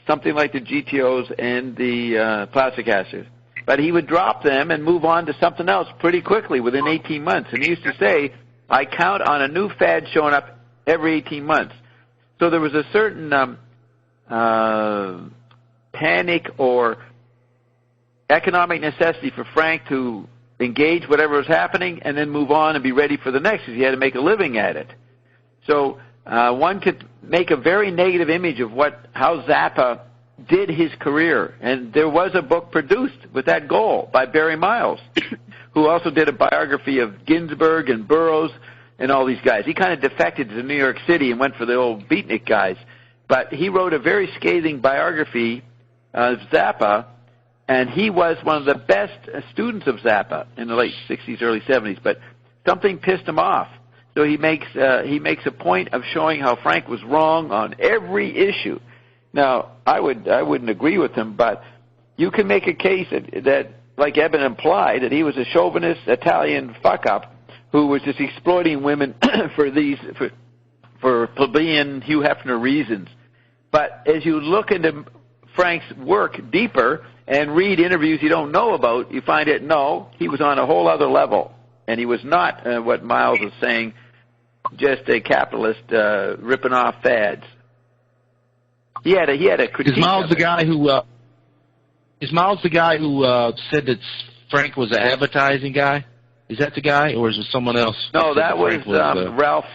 A: something like the GTOs and the plastic casters, but he would drop them and move on to something else pretty quickly within 18 months. And he used to say, I count on a new fad showing up every 18 months. So there was a certain panic or economic necessity for Frank to engage whatever was happening and then move on and be ready for the next, because he had to make a living at it. So one could make a very negative image of how Zappa did his career. And there was a book produced with that goal by Barry Miles, who also did a biography of Ginsberg and Burroughs and all these guys. He kind of defected to New York City and went for the old beatnik guys. But he wrote a very scathing biography of Zappa, and he was one of the best students of Zappa in the late 60s, early 70s. But something pissed him off. So he makes a point of showing how Frank was wrong on every issue. Now, I wouldn't agree with him, but you can make a case that like Eben implied, that he was a chauvinist Italian fuck-up who was just exploiting women for plebeian Hugh Hefner reasons. But as you look into Frank's work deeper and read interviews you don't know about, you find it, no, he was on a whole other level. And he was not what Miles was saying, just a capitalist ripping off fads. He had a critique.
B: Is Miles the guy who said that Frank was an advertising guy? Is that the guy, or is it someone else?
A: No, that was Ralph.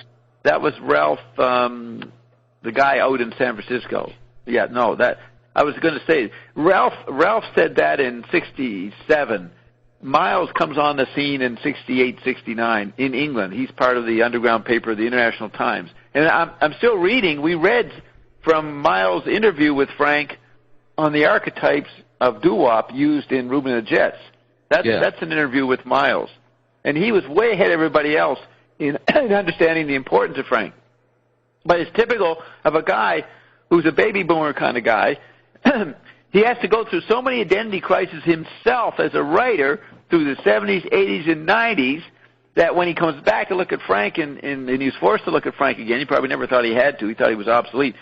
A: That was Ralph, the guy out in San Francisco. Yeah, no, that I was going to say Ralph said that in '67. Miles comes on the scene in '68, '69 in England. He's part of the underground paper, the International Times. And I'm still reading. We read from Miles' interview with Frank on the archetypes of doo-wop used in Reuben and the Jets. That's an interview with Miles. And he was way ahead of everybody else in understanding the importance of Frank. But it's typical of a guy who's a baby boomer kind of guy. He has to go through so many identity crises himself as a writer through the 70s, 80s, and 90s that when he comes back to look at Frank and he's forced to look at Frank again, he probably never thought he had to. He thought he was obsolete.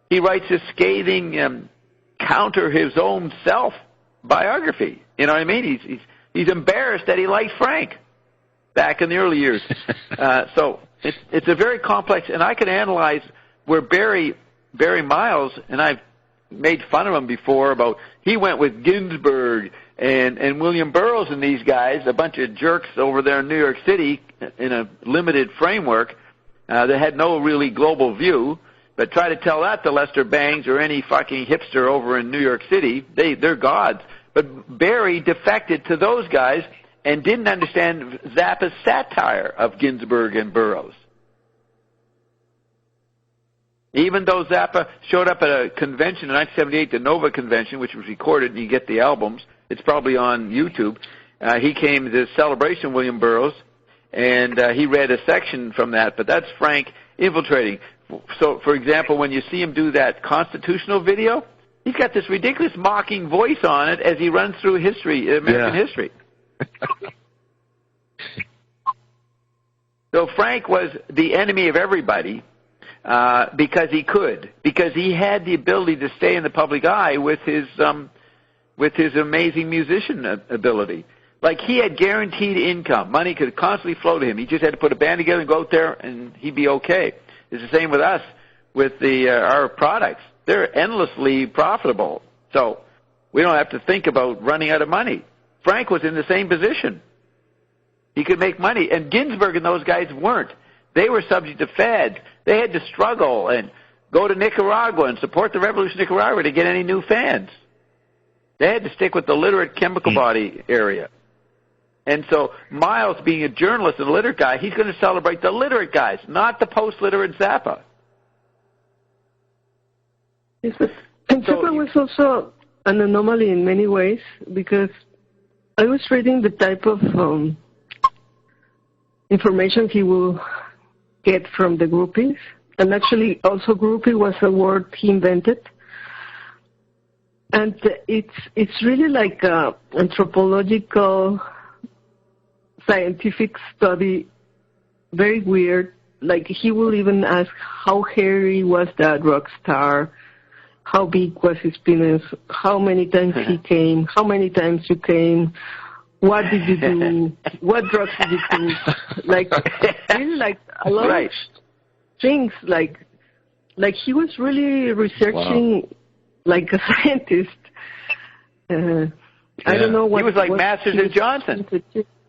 A: He writes this scathing counter his own self biography. You know what I mean? He's embarrassed that he liked Frank back in the early years. So it's a very complex, and I can analyze where Barry Miles, and I've made fun of him before about he went with Ginsberg and William Burroughs and these guys, a bunch of jerks over there in New York City in a limited framework that had no really global view. But try to tell that to Lester Bangs or any fucking hipster over in New York City, they're gods. But Barry defected to those guys and didn't understand Zappa's satire of Ginsberg and Burroughs. Even though Zappa showed up at a convention in 1978, the Nova Convention, which was recorded, and you get the albums, it's probably on YouTube. He came to the celebration of William Burroughs, and he read a section from that, but that's Frank infiltrating. So, for example, when you see him do that constitutional video, he's got this ridiculous mocking voice on it as he runs through history, American history. So Frank was the enemy of everybody because he had the ability to stay in the public eye with his amazing musician ability. Like, he had guaranteed income. Money could constantly flow to him. He just had to put a band together and go out there, and he'd be okay. It's the same with us, with our products. They're endlessly profitable. So we don't have to think about running out of money. Frank was in the same position. He could make money. And Ginsberg and those guys weren't. They were subject to fads. They had to struggle and go to Nicaragua and support the revolution in Nicaragua to get any new fans. They had to stick with the literate chemical body area. And so Miles, being a journalist and a literate guy, he's going to celebrate the literate guys, not the post-literate Zappa.
D: Yes, and Zappa was also an anomaly in many ways, because I was reading the type of information he will get from the groupies. And actually, also groupie was a word he invented. And it's really like a anthropological, scientific study, very weird. Like, he will even ask how hairy was that rock star, how big was his penis, how many times he came, how many times you came, what did you do, what drugs did you take, like, really, like, a lot of things, like he was really researching like a scientist. I don't know what...
A: He was like Masters and Johnson.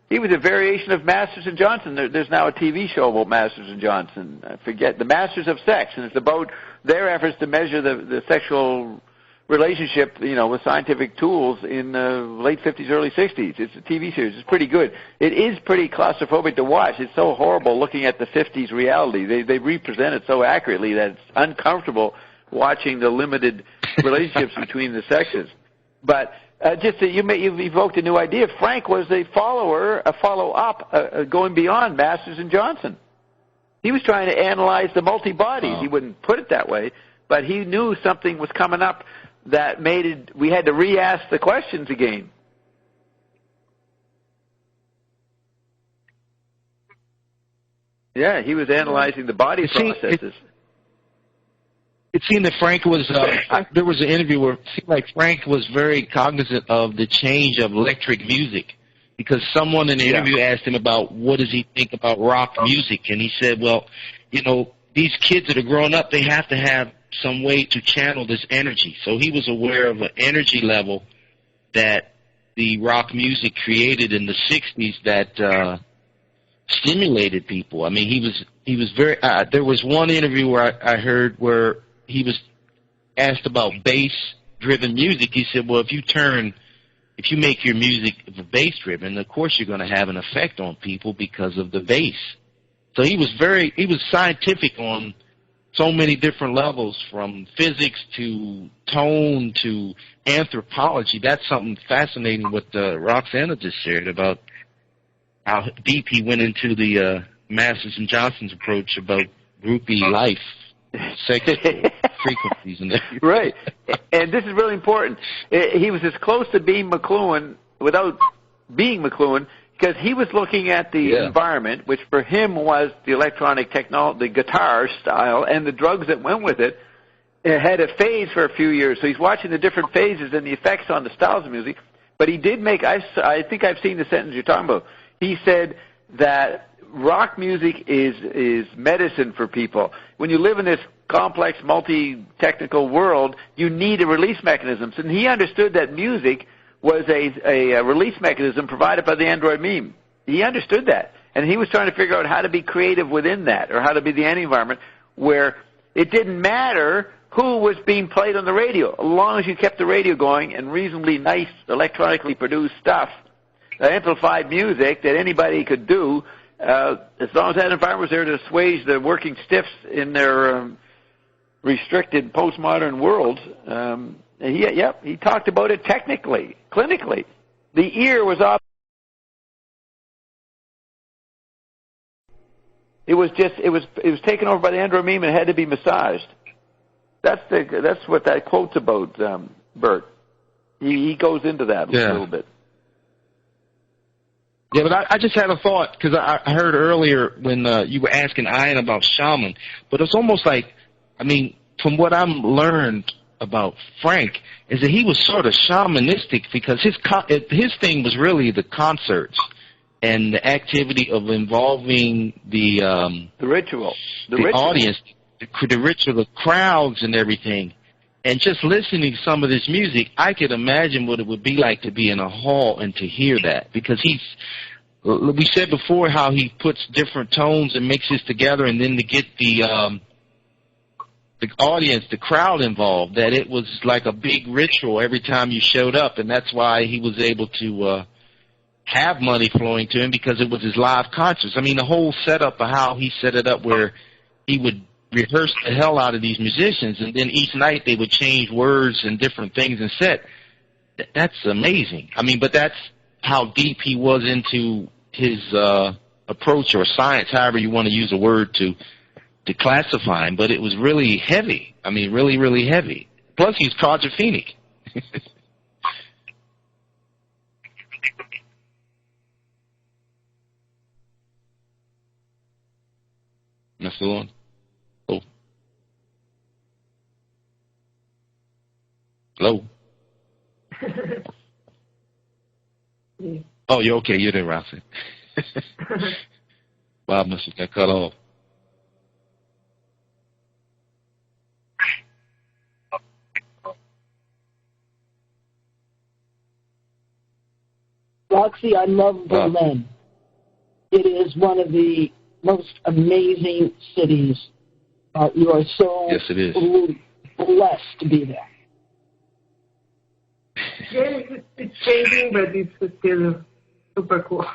A: He was a variation of Masters and Johnson. There's now a TV show about Masters and Johnson. I forget. The Masters of Sex. And it's about their efforts to measure the sexual relationship, with scientific tools in the late 50s, early 60s. It's a TV series. It's pretty good. It is pretty claustrophobic to watch. It's so horrible looking at the 50s reality. They represent it so accurately that it's uncomfortable watching the limited relationships between the sexes. But you've evoked a new idea. Frank was a follow-up, going beyond Masters and Johnson. He was trying to analyze the multi-bodies. He wouldn't put it that way, but he knew something was coming up that we had to re-ask the questions again. Yeah, he was analyzing the body processes.
B: It seemed that Frank was, there was an interview where it seemed like Frank was very cognizant of the change of electric music, because someone in the interview asked him about what does he think about rock music, and he said, well, these kids that are growing up, they have to have some way to channel this energy. So he was aware of an energy level that the rock music created in the 60s that stimulated people. I mean, he was very, there was one interview where I heard where he was asked about bass-driven music. He said, well, if you make your music bass-driven, of course you're going to have an effect on people because of the bass. So he was scientific on so many different levels, from physics to tone to anthropology. That's something fascinating what Roxana just shared about how deep he went into the Masters and Johnson's approach about groupie life, sexual frequencies, and everything.
A: Right. And this is really important. He was as close to being McLuhan without being McLuhan, because he was looking at the environment, which for him was the electronic technology, the guitar style, and the drugs that went with it. It had a phase for a few years, so he's watching the different phases and the effects on the styles of music. But he did make, I think I've seen the sentence you're talking about. He said that rock music is medicine for people. When you live in this complex, multi-technical world, you need a release mechanism. And he understood that music was a release mechanism provided by the Android meme. He understood that. And he was trying to figure out how to be creative within that, or how to be the environment where it didn't matter who was being played on the radio, as long as you kept the radio going and reasonably nice electronically produced stuff. amplified music that anybody could do, as long as that environment was there to assuage the working stiffs in their restricted postmodern world. He talked about it technically, clinically. The ear was off. It was taken over by the andromeme and had to be massaged. That's what that quote's about, Bert. He goes into that a little bit.
B: Yeah, but I just had a thought, because I heard earlier when you were asking Ian about shaman, but it's almost like, I mean, from what I'm learned about Frank, is that he was sort of shamanistic, because his thing was really the concerts and the activity of involving the
A: ritual,
B: the audience, the ritual, the crowds and everything. And just listening to some of this music, I could imagine what it would be like to be in a hall and to hear that. Because we said before how he puts different tones and mixes together, and then to get the audience, the crowd involved, that it was like a big ritual every time you showed up. And that's why he was able to have money flowing to him, because it was his live concerts. I mean, the whole setup of how he set it up, where he would rehearse the hell out of these musicians, and then each night they would change words and different things and set. That's amazing. I mean, but that's how deep he was into his approach, or science, however you want to use a word to classify him. But it was really heavy. I mean, really, really heavy. Plus, he's quadrophenic. That's the one. Oh. Hello? Oh, you're okay. You're there, Roxy. Bob must have got cut off.
C: Roxy, I love Berlin. It is one of the most amazing cities. You are so
B: yes, it is.
C: Blessed to be there.
D: Yeah, it's changing, but it's still super cool.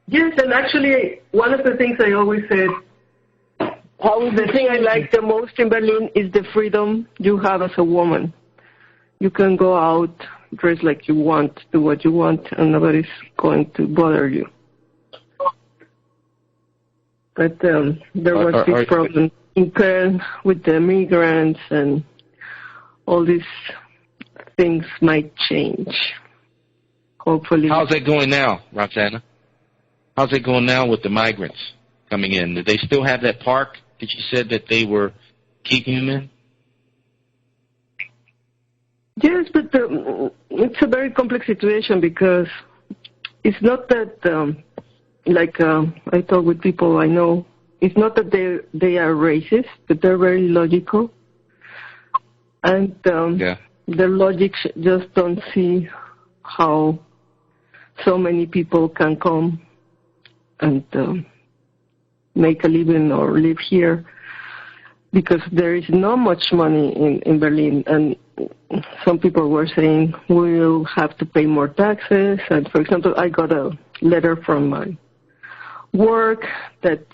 D: Yes, and actually, one of the things I always said, the thing I like the most in Berlin is the freedom you have as a woman. You can go out, dress like you want, do what you want, and nobody's going to bother you. But there was this problem in Köln with the migrants, and all these things might change, hopefully.
B: How's that going now, Roxana? How's it going now with the migrants coming in? Do they still have that park that you said that they were keeping them in?
D: Yes, but it's a very complex situation, because it's not that, I talk with people I know, it's not that they are racist, but they're very logical. And their logic just don't see how so many people can come and make a living or live here, because there is not much money in Berlin. And some people were saying we'll have to pay more taxes. And, for example, I got a letter from my work that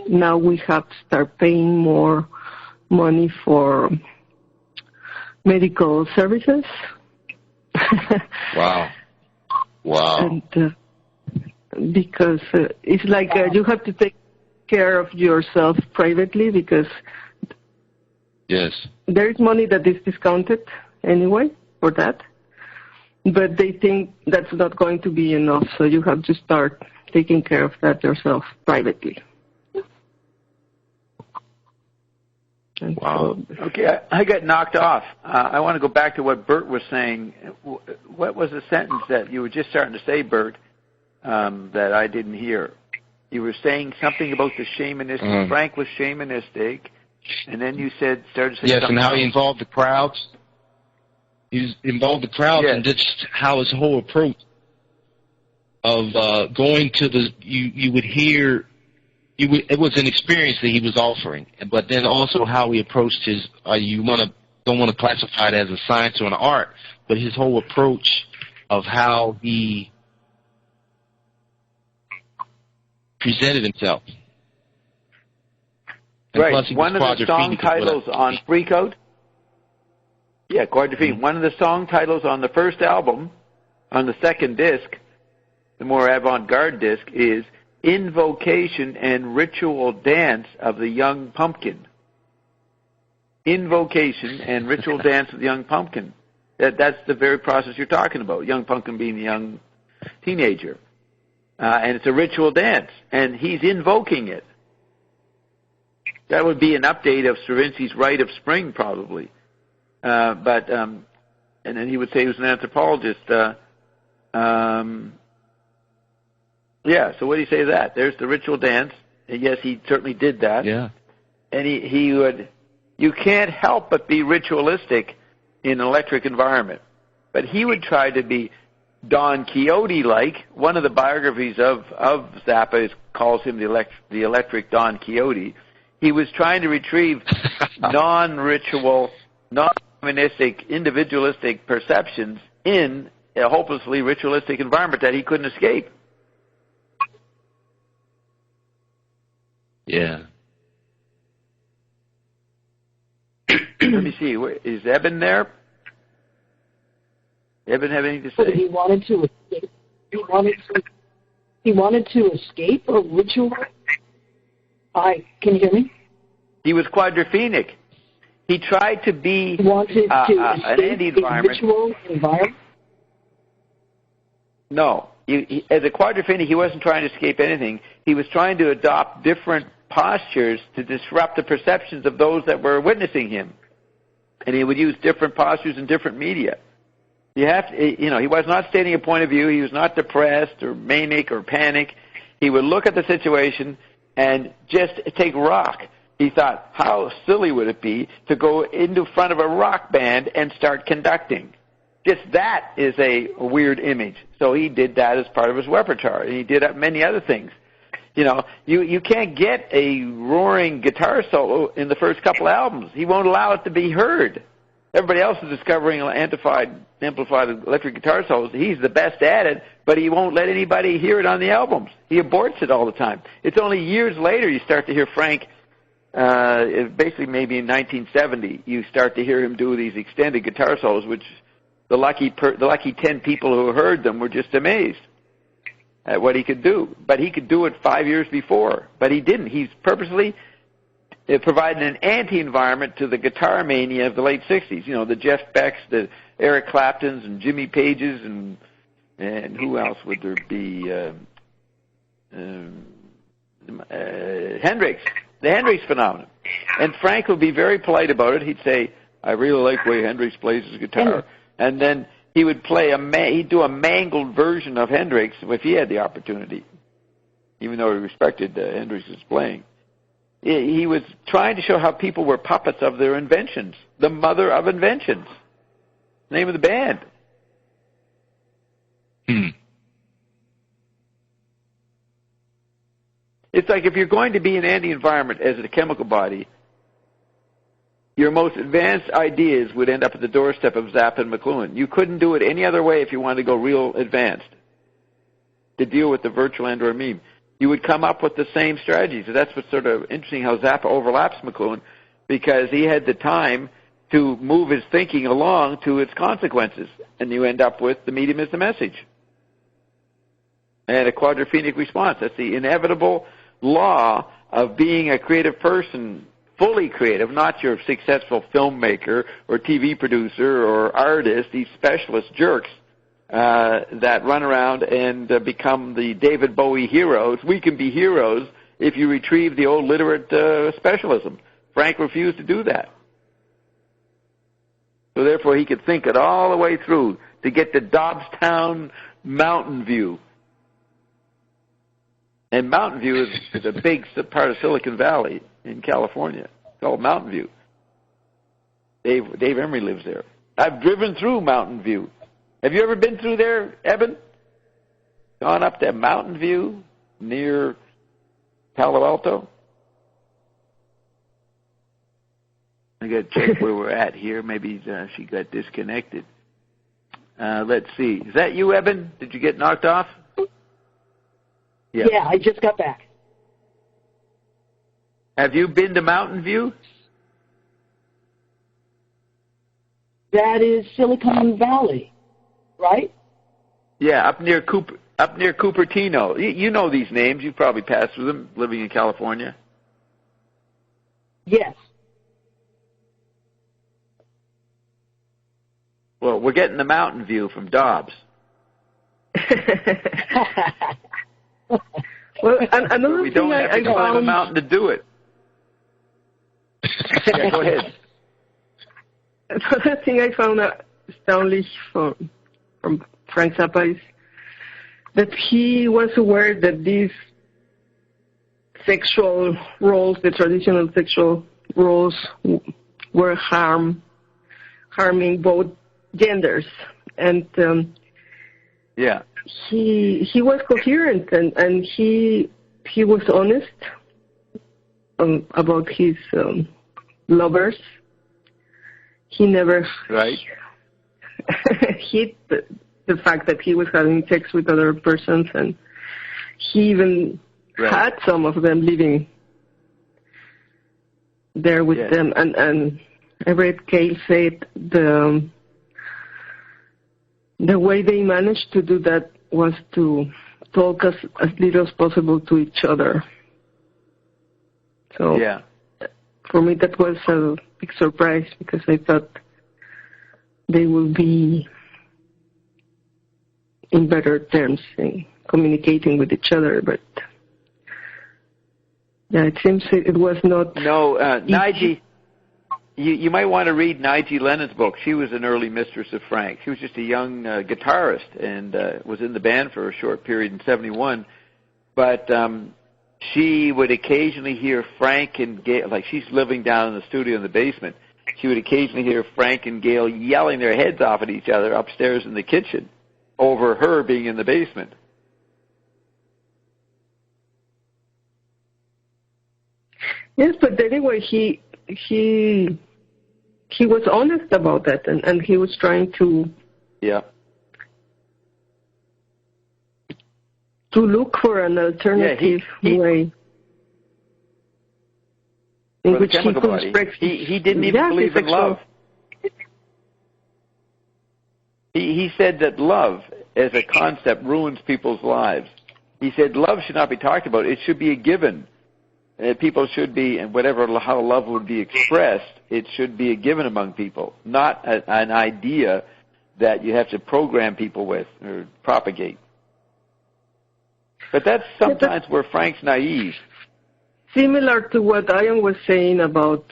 D: now we have to start paying more money for medical services.
B: Wow.
D: And because it's like you have to take care of yourself privately, because
B: yes,
D: there is money that is discounted anyway for that, but they think that's not going to be enough, so you have to start taking care of that yourself privately.
B: Wow.
A: Okay, I got knocked off. I want to go back to what Bert was saying. What was the sentence that you were just starting to say, Bert, that I didn't hear? You were saying something about the shamanistic. Frank was shamanistic, and then you started saying
B: yes,
A: something
B: and how
A: else.
B: he involved the crowds. He involved the crowds,
A: yes.
B: And just how his whole approach of going to the you would hear. It was an experience that he was offering, but then also how he approached his. You want to don't want to classify it as a science or an art, but his whole approach of how he presented himself. And
A: right. One of the song titles on Freakout. Yeah, Quadrophenia. One of the song titles on the first album, on the second disc, the more avant-garde disc, is Invocation and Ritual Dance of the Young Pumpkin. Invocation and Ritual Dance of the Young Pumpkin. That's the very process you're talking about, young pumpkin being the young teenager. And it's a ritual dance, and he's invoking it. That would be an update of Stravinsky's Rite of Spring, probably. And then he would say he was an anthropologist. Yeah, so what do you say to that? There's the ritual dance. And yes, he certainly did that.
B: Yeah.
A: And he would, you can't help but be ritualistic in an electric environment. But he would try to be Don Quixote-like. One of the biographies of Zappa calls him the electric Don Quixote. He was trying to retrieve non-ritual, non-humanistic, individualistic perceptions in a hopelessly ritualistic environment that he couldn't escape.
B: Yeah.
A: Let me see. Is Eben there? Eben have anything to say?
C: He wanted to escape. He wanted to escape a ritual. Can you hear me?
A: He was quadrophenic. He tried to be
C: wanted to escape
A: an
C: a ritual environment.
A: No. As a quadrophenic, he wasn't trying to escape anything. He was trying to adopt different postures to disrupt the perceptions of those that were witnessing him. And he would use different postures in different media. He was not stating a point of view. He was not depressed or manic or panic. He would look at the situation and just take rock. He thought, how silly would it be to go into front of a rock band and start conducting? Just that is a weird image. So he did that as part of his repertoire. And he did many other things. You can't get a roaring guitar solo in the first couple albums. He won't allow it to be heard. Everybody else is discovering amplified electric guitar solos. He's the best at it, but he won't let anybody hear it on the albums. He aborts it all the time. It's only years later you start to hear Frank, basically maybe in 1970, you start to hear him do these extended guitar solos, which the lucky 10 people who heard them were just amazed at what he could do. But he could do it 5 years before, but he didn't. He's purposely provided an anti-environment to the guitar mania of the late 60s. The Jeff Becks, the Eric Claptons, and Jimmy Pages, and who else would there be? Hendrix, the Hendrix phenomenon. And Frank would be very polite about it. He'd say, I really like the way Hendrix plays his guitar. And then he would he'd do a mangled version of Hendrix if he had the opportunity, even though he respected Hendrix's playing. He was trying to show how people were puppets of their inventions, the mother of inventions, name of the band. It's like if you're going to be an anti-environment as a chemical body, your most advanced ideas would end up at the doorstep of Zappa and McLuhan. You couldn't do it any other way if you wanted to go real advanced to deal with the virtual and/or meme. You would come up with the same strategies. So that's what's sort of interesting how Zappa overlaps McLuhan, because he had the time to move his thinking along to its consequences, and you end up with the medium is the message. And a quadrophenic response. That's the inevitable law of being a creative person, fully creative, not your successful filmmaker or TV producer or artist, these specialist jerks that run around and become the David Bowie heroes. We can be heroes if you retrieve the old literate specialism. Frank refused to do that. So therefore he could think it all the way through to get to Dobbstown Mountain View. And Mountain View is a big part of Silicon Valley in California. It's called Mountain View. Dave Emery lives there. I've driven through Mountain View. Have you ever been through there, Eben? Gone up to Mountain View near Palo Alto? I got to check where we're at here. Maybe she got disconnected. Let's see. Is that you, Evan? Did you get knocked off?
C: Yeah, I just got back.
A: Have you been to Mountain View?
C: That is Silicon Valley, right?
A: Yeah, up near Cupertino. You know these names. You probably passed through them living in California.
C: Yes.
A: Well, we're getting the Mountain View from Dobbs.
D: Well, another
A: we
D: thing
A: don't have to climb a mountain to do it. Yeah, go ahead.
D: Another thing I found astounding from Frank Zappa is that he was aware that these sexual roles, the traditional sexual roles, were harming both genders, and he was coherent and he was honest about his lovers. He never hid the fact that he was having sex with other persons, and he even had some of them living there with them. And I read Cale said the way they managed to do that was to talk as little as possible to each other. So for me that was a big surprise, because I thought they would be in better terms in communicating with each other, but it seems it was not.
A: No, Nige, you might want to read Nige Lennon's book. She was an early mistress of Frank. She was just a young guitarist and was in the band for a short period in '71, but she would occasionally hear Frank and Gail, like she's living down in the studio in the basement. She would occasionally hear Frank and Gail yelling their heads off at each other upstairs in the kitchen over her being in the basement.
D: Yes, but anyway, he was honest about that, and he was trying to look for an alternative way in which he could express.
A: He didn't even believe in love. He said that love as a concept ruins people's lives. He said love should not be talked about. It should be a given. People should be, and how love would be expressed, it should be a given among people, not an idea that you have to program people with or propagate. But that's sometimes where Frank's naive.
D: Similar to what Ian was saying about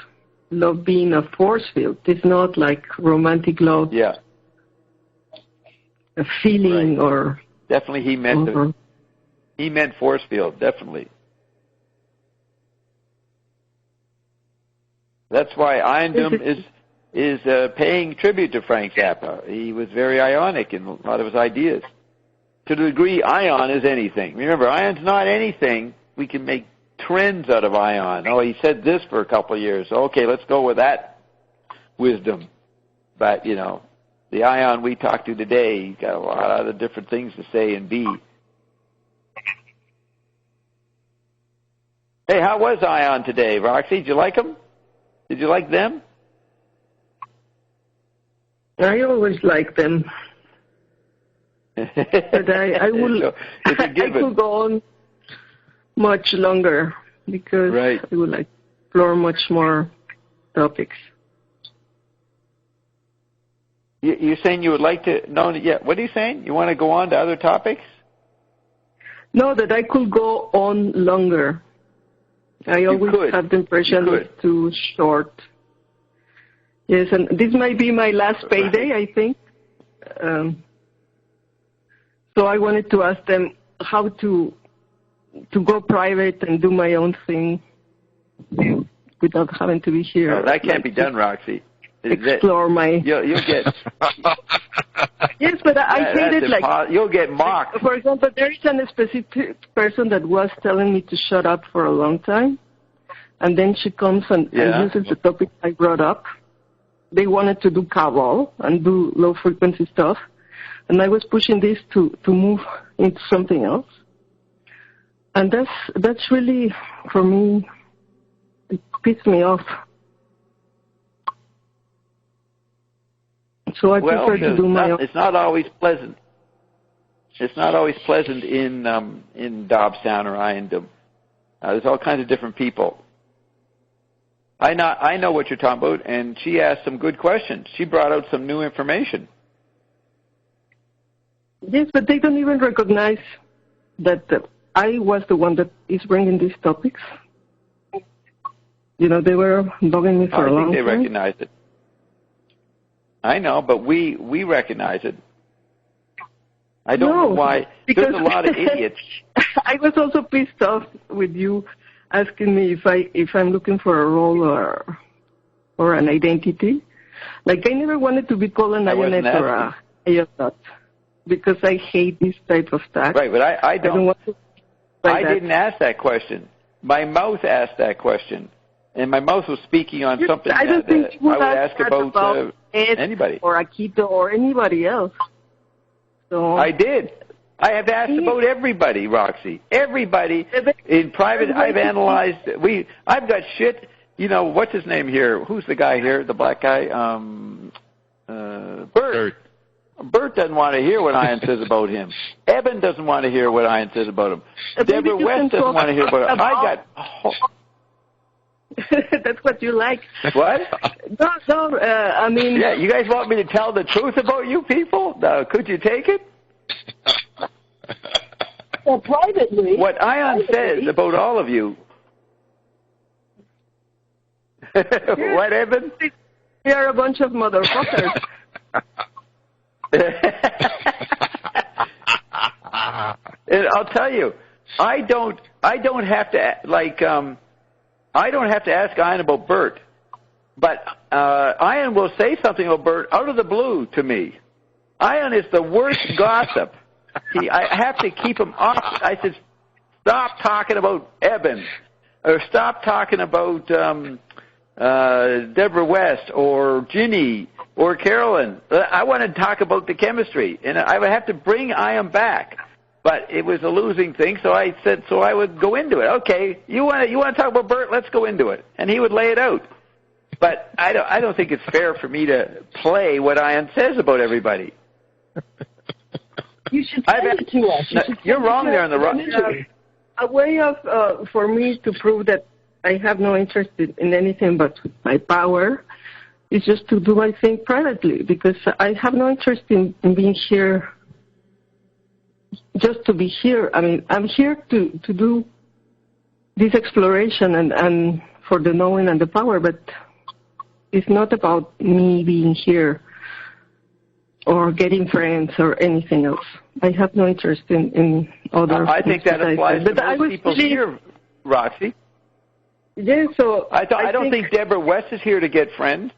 D: love being a force field. It's not like romantic love.
A: Yeah.
D: A feeling or...
A: Definitely he meant force field, definitely. That's why Iondom is paying tribute to Frank Zappa. He was very ionic in a lot of his ideas. To the degree Ion is anything. Remember, Ion's not anything. We can make trends out of Ion. Oh, he said this for a couple of years. Okay, let's go with that wisdom. But, the Ion we talked to today, he's got a lot of different things to say and be. Hey, how was Ion today, Roxy? Did you like him? Did you like them?
D: I always like them. But I will. I could go on much longer because I would like to explore much more topics.
A: You're saying you would like to? No, yeah. What are you saying? You want to go on to other topics?
D: No, that I could go on longer. I always have the impression it's too short. Yes, and this might be my last payday, I think. So I wanted to ask them how to go private and do my own thing without having to be here.
A: No, that can't be done, Roxy.
D: Explore my...
A: You'll get...
D: Yes, but I hate it like...
A: You'll get mocked.
D: For example, there is a specific person that was telling me to shut up for a long time. and then she comes and uses the topic I brought up. They wanted to do Kabul and do low-frequency stuff, and I was pushing this to move into something else. And that's really, for me, it pissed me off. So I prefer to do my own.
A: It's not always pleasant. It's not always pleasant in Dobbstown or Iondom. There's all kinds of different people. I know what you're talking about, and she asked some good questions. She brought out some new information.
D: Yes, but they don't even recognize that I was the one that is bringing these topics. You know, they were bugging me for a long time. I think they
A: recognize it. I know, but we recognize it. I don't know why. There's a lot of idiots.
D: I was also pissed off with you asking me if I'm looking for a role or an identity. Like, I never wanted to be called an Ionette or a Ionette because I hate this type of tag.
A: Right, but I don't. I didn't ask that question. My mouth asked that question. And my mouth was speaking on something
D: I don't think
A: I would ask about anybody.
D: Or Akito or anybody else. So
A: I did. I have asked about everybody, Roxy. Everybody in private. I've analyzed. I've got shit. You know, what's his name here? Who's the guy here? The black guy? Bert. Bert doesn't want to hear what Ian says about him. Eben doesn't want to hear what Ian says about him. Deborah West doesn't want to hear about him. I got...
D: That's what you like.
A: What?
D: No, I mean...
A: Yeah, you guys want me to tell the truth about you people? Could you take it?
C: Well, privately...
A: What Ian says about all of you... What, Evan?
D: We are a bunch of motherfuckers.
A: And I'll tell you, I don't have to I don't have to ask Ian about Bert, but Ian will say something about Bert out of the blue to me. Ian is the worst gossip. I have to keep him off. I said, stop talking about Eben, or stop talking about Deborah West or Ginny or Carolyn. I want to talk about the chemistry, and I would have to bring Ian back. But it was a losing thing, so I said, so I would go into it. Okay, you want to talk about Bert? Let's go into it, and he would lay it out. But I don't think it's fair for me to play what Ian says about everybody.
C: You should send it to us.
A: You're wrong there on the wrong.
D: A way of for me to prove that I have no interest in anything but my power is just to do my thing privately, because I have no interest in being here just to be here. I mean, I'm here to do this exploration and for the knowing and the power, but it's not about me being here or getting friends or anything else. I have no interest in other...
A: I think that applies to most people here, Roxy.
D: Yes, so...
A: I don't think Deborah West is here to get friends.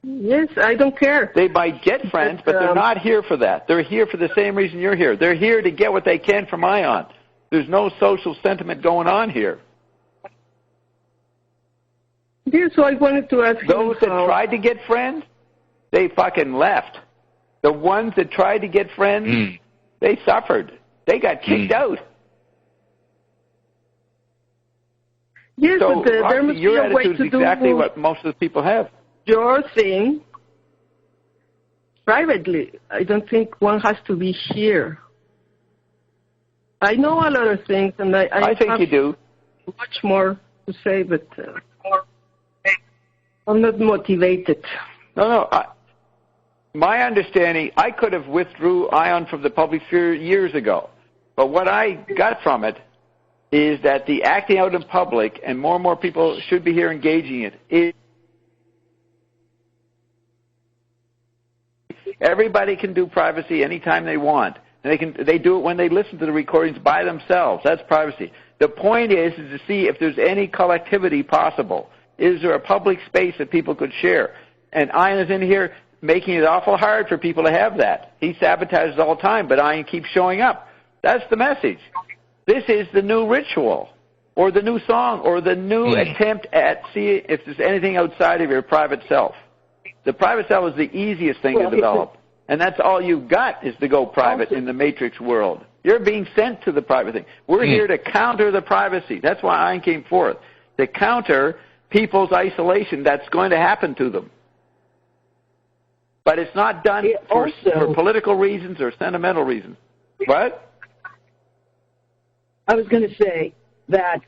D: Yes, I don't care.
A: They might get friends, but they're not here for that. They're here for the same reason you're here. They're here to get what they can from Ion. There's no social sentiment going on here.
D: Yes, so I wanted to ask
A: those that tried to get friends, they fucking left. The ones that tried to get friends, they suffered. They got kicked out.
D: Yes,
A: so,
D: but there must be a way to do...
A: Your attitude is exactly what most of the people have.
D: Your thing privately. I don't think one has to be here. I know a lot of things, and I
A: think you do.
D: Much more to say, but I'm not motivated.
A: No. My understanding, I could have withdrew Ion from the public sphere years ago, but what I got from it is that the acting out in public, and more people should be here engaging it. Everybody can do privacy anytime they want. And they do it when they listen to the recordings by themselves. That's privacy. The point is to see if there's any collectivity possible. Is there a public space that people could share? And Ian is in here making it awful hard for people to have that. He sabotages all the time, but Ian keeps showing up. That's the message. This is the new ritual. or the new song, or the new attempt at see if there's anything outside of your private self. The private self is the easiest thing to develop, and that's all you've got is to go private in the matrix world. You're being sent to the private thing. We're here to counter the privacy. That's why I came forth, to counter people's isolation that's going to happen to them. But it's not done for political reasons or sentimental reasons. What?
C: I was going to say that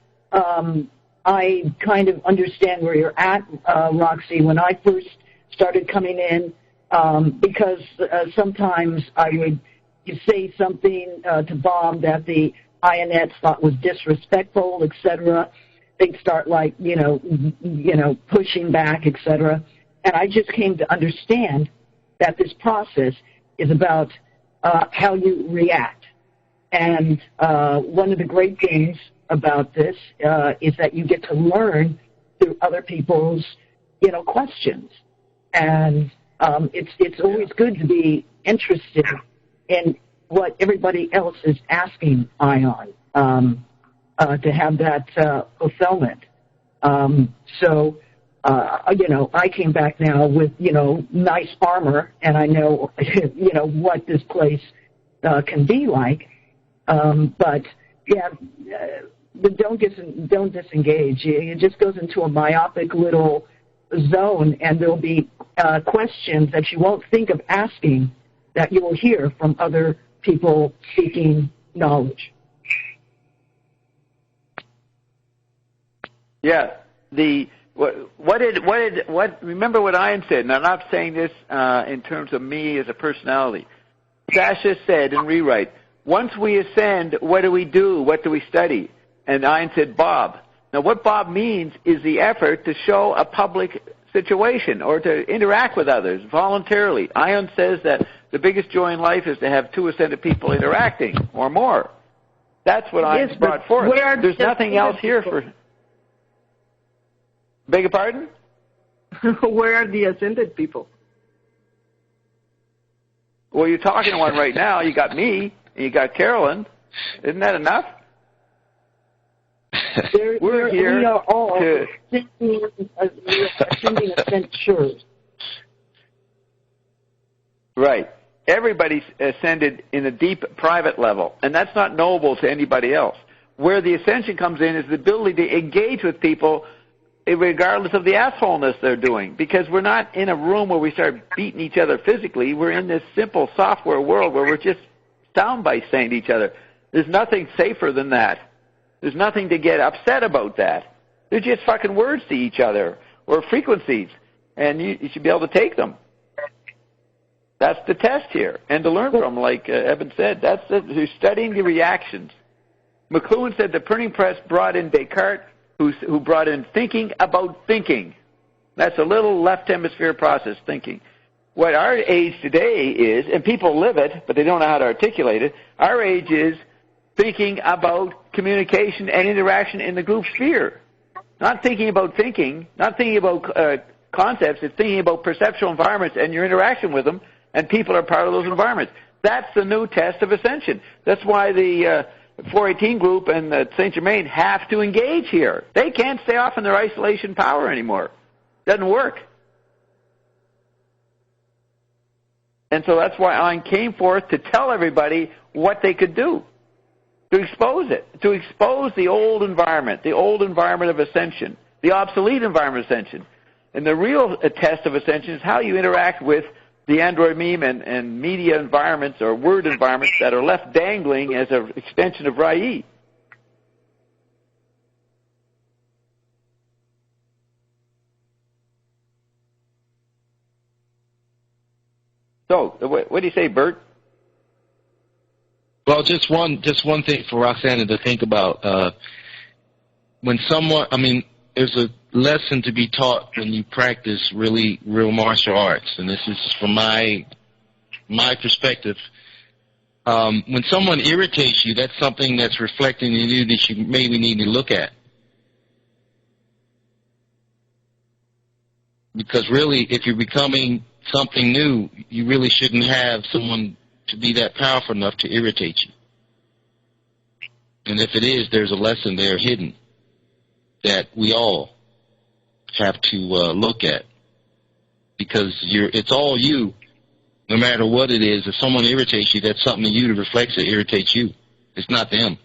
C: I kind of understand where you're at, Roxy. When I first started coming in, because sometimes I would say something to Bob that the INETs thought was disrespectful, etc. They'd start pushing back, etc. And I just came to understand that this process is about how you react. And one of the great things about this is that you get to learn through other people's, questions. And it's always good to be interested in what everybody else is asking Ion, to have that fulfillment. I came back now with, nice armor, and I know, what this place can be like. But don't disengage. It just goes into a myopic little zone, and there'll be questions that you won't think of asking that you will hear from other people seeking knowledge.
A: Yeah. Remember what Ian said, and I'm not saying this in terms of me as a personality. Sasha said in Rewrite, once we ascend, what do we do? What do we study? And Ian said, Bob. Now, what Bob means is the effort to show a public situation or to interact with others voluntarily. Ion says that the biggest joy in life is to have two ascended people interacting or more. That's what Ion brought forth. There's nothing else here for... Beg your pardon?
D: Where are the ascended people?
A: Well, you're talking to one right now. You got me, and you got Carolyn. Isn't that enough? We're here
C: we are all
A: to...
C: ascending ascentures.
A: Right. Everybody's ascended in a deep private level, and that's not knowable to anybody else. Where the ascension comes in is the ability to engage with people regardless of the assholeness they're doing, because we're not in a room where we start beating each other physically. We're in this simple software world where we're just soundbites saying to each other. There's nothing safer than that. There's nothing to get upset about that. They're just fucking words to each other or frequencies, and you should be able to take them. That's the test here, and to learn from, like Eben said, you're studying the reactions. McLuhan said the printing press brought in Descartes, who brought in thinking about thinking. That's a little left hemisphere process, thinking. What our age today is, and people live it, but they don't know how to articulate it, our age is thinking about communication and interaction in the group sphere. Not thinking about thinking, not thinking about concepts, it's thinking about perceptual environments and your interaction with them, and people are part of those environments. That's the new test of ascension. That's why the 418 group and the Saint Germain have to engage here. They can't stay off in their isolation power anymore. Doesn't work. And so that's why I came forth to tell everybody what they could do, to expose it, to expose the old environment of ascension, the obsolete environment of ascension. And the real test of ascension is how you interact with the Android meme and media environments or word environments that are left dangling as an extension of Rai. So, what do you say, Bert?
B: Well, just one thing for Roxana to think about. When someone, there's a lesson to be taught when you practice real martial arts, and this is from my perspective. When someone irritates you, that's something that's reflecting in you that you maybe need to look at. Because really, if you're becoming something new, you really shouldn't have someone to be that powerful enough to irritate you. And if it is, there's a lesson there hidden. that we all have to look at, because it's all you, no matter what it is. If someone irritates you, that's something in you that reflects that irritates you. It's not them.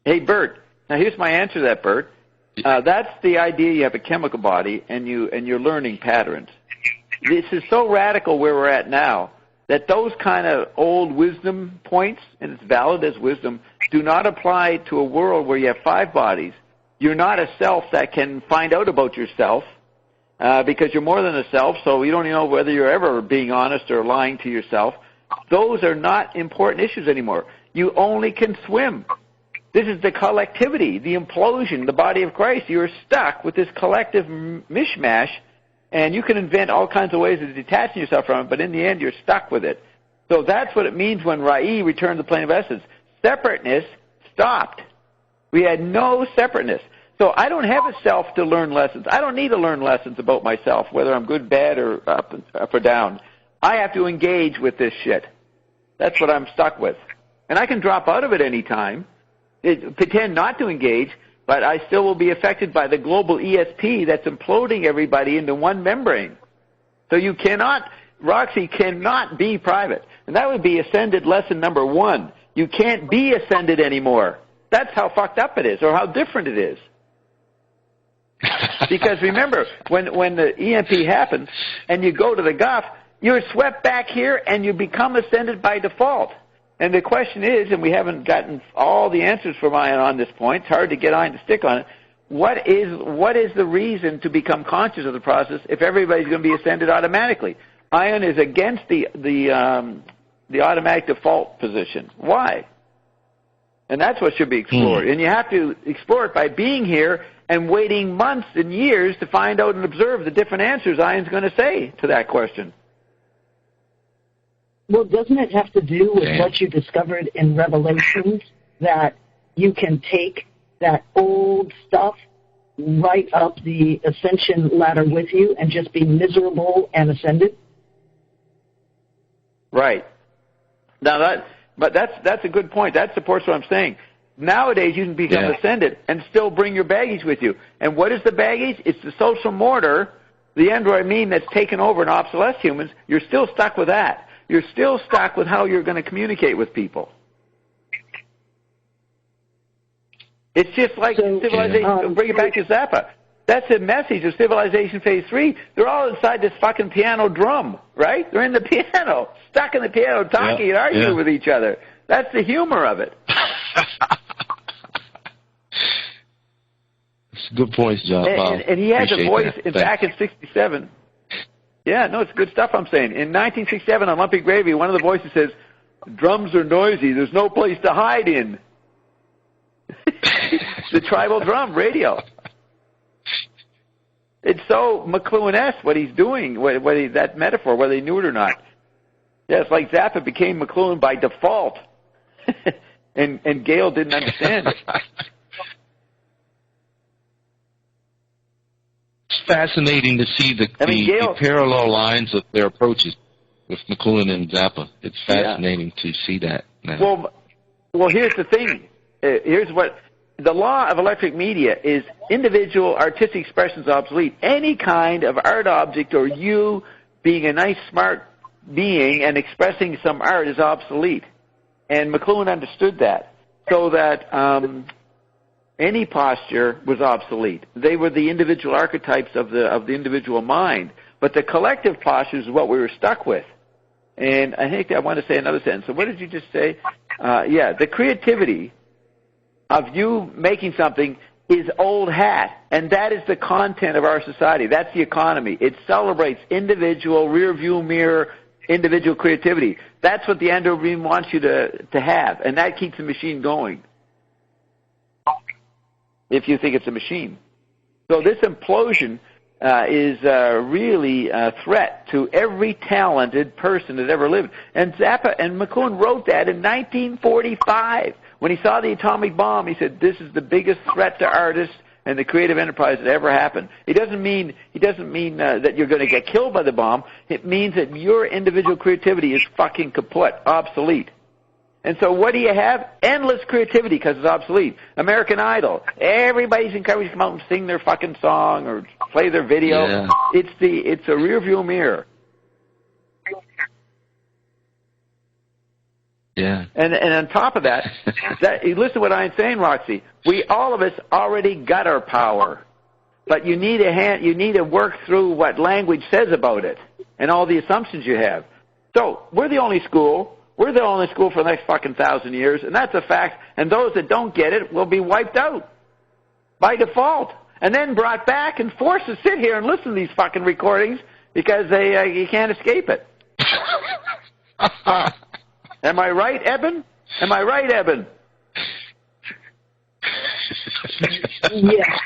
A: Hey, Bert. Now here's my answer to that, Bert. That's the idea. You have a chemical body, and you're learning patterns. This is so radical where we're at now that those kind of old wisdom points, and it's valid as wisdom, do not apply to a world where you have 5 bodies. You're not a self that can find out about yourself because you're more than a self, so you don't even know whether you're ever being honest or lying to yourself. Those are not important issues anymore. You only can swim. This is the collectivity, the implosion, the body of Christ. You're stuck with this collective mishmash, and you can invent all kinds of ways of detaching yourself from it, but in the end, you're stuck with it. So that's what it means when Ra'i returned to the plane of essence. Separateness stopped. We had no separateness. So I don't have a self to learn lessons. I don't need to learn lessons about myself, whether I'm good, bad, or up or down. I have to engage with this shit. That's what I'm stuck with. And I can drop out of it any time, pretend not to engage, but I still will be affected by the global ESP that's imploding everybody into one membrane. So you cannot, Roxy cannot be private. And that would be ascended lesson number 1. You can't be ascended anymore. That's how fucked up it is, or how different it is. Because remember, when the EMP happens and you go to the Gulf, you're swept back here and you become ascended by default. And the question is, and we haven't gotten all the answers from Ian on this point, it's hard to get Ian to stick on it, what is the reason to become conscious of the process if everybody's going to be ascended automatically? Ian is against the automatic default position. Why? And that's what should be explored. And you have to explore it by being here and waiting months and years to find out and observe the different answers Ian's going to say to that question.
C: Well, doesn't it have to do with what you discovered in Revelations, that you can take that old stuff right up the ascension ladder with you and just be miserable and ascended?
A: Right. Now that's a good point. That supports what I'm saying. Nowadays, you can become ascended and still bring your baggage with you. And what is the baggage? It's the social mortar, the android mean that's taken over and obsolesced humans. You're still stuck with that. You're still stuck with how you're going to communicate with people. It's just like civilization. Bring it back to Zappa. That's the message of Civilization Phase 3. They're all inside this fucking piano drum, right? They're in the piano, stuck in the piano, talking and arguing with each other. That's the humor of it.
B: Good points, John.
A: And he has a voice back in 67. Yeah, no, it's good stuff I'm saying. In 1967 on Lumpy Gravy, one of the voices says, "Drums are noisy. There's no place to hide in." The tribal drum radio. It's so McLuhan-esque what he's doing, that metaphor, whether he knew it or not. Yeah, it's like Zappa became McLuhan by default, and Gail didn't understand it.
B: It's fascinating to see the parallel lines of their approaches with McLuhan and Zappa. It's fascinating to see that now.
A: Well, here's the thing. Here's what the law of electric media is: individual artistic expression is obsolete. Any kind of art object or you being a nice, smart being and expressing some art is obsolete. And McLuhan understood that, so that any posture was obsolete. They were the individual archetypes of the individual mind, but the collective posture is what we were stuck with. And I think I want to say another sentence. So what did you just say? The creativity of you making something is old hat, and that is the content of our society. That's the economy. It celebrates individual rear view mirror, individual creativity. That's what the android wants you to have, and that keeps the machine going, if you think it's a machine. So this implosion is really a threat to every talented person that ever lived. And Zappa and McLuhan wrote that in 1945. When he saw the atomic bomb, he said, "This is the biggest threat to artists and the creative enterprise that ever happened." He doesn't mean that you're going to get killed by the bomb. It means that your individual creativity is fucking kaput, obsolete. And so what do you have? Endless creativity because it's obsolete. American Idol. Everybody's encouraged to come out and sing their fucking song or play their video.
B: Yeah.
A: It's a rearview mirror.
B: Yeah.
A: And on top of that, listen to what I'm saying, Roxy. All of us already got our power, but you need to work through what language says about it and all the assumptions you have. So we're the only school. We're the only school for the next fucking 1,000 years, and that's a fact. And those that don't get it will be wiped out by default, and then brought back and forced to sit here and listen to these fucking recordings because you can't escape it. Am I right, Eben? Am I right, Eben?
C: Yeah.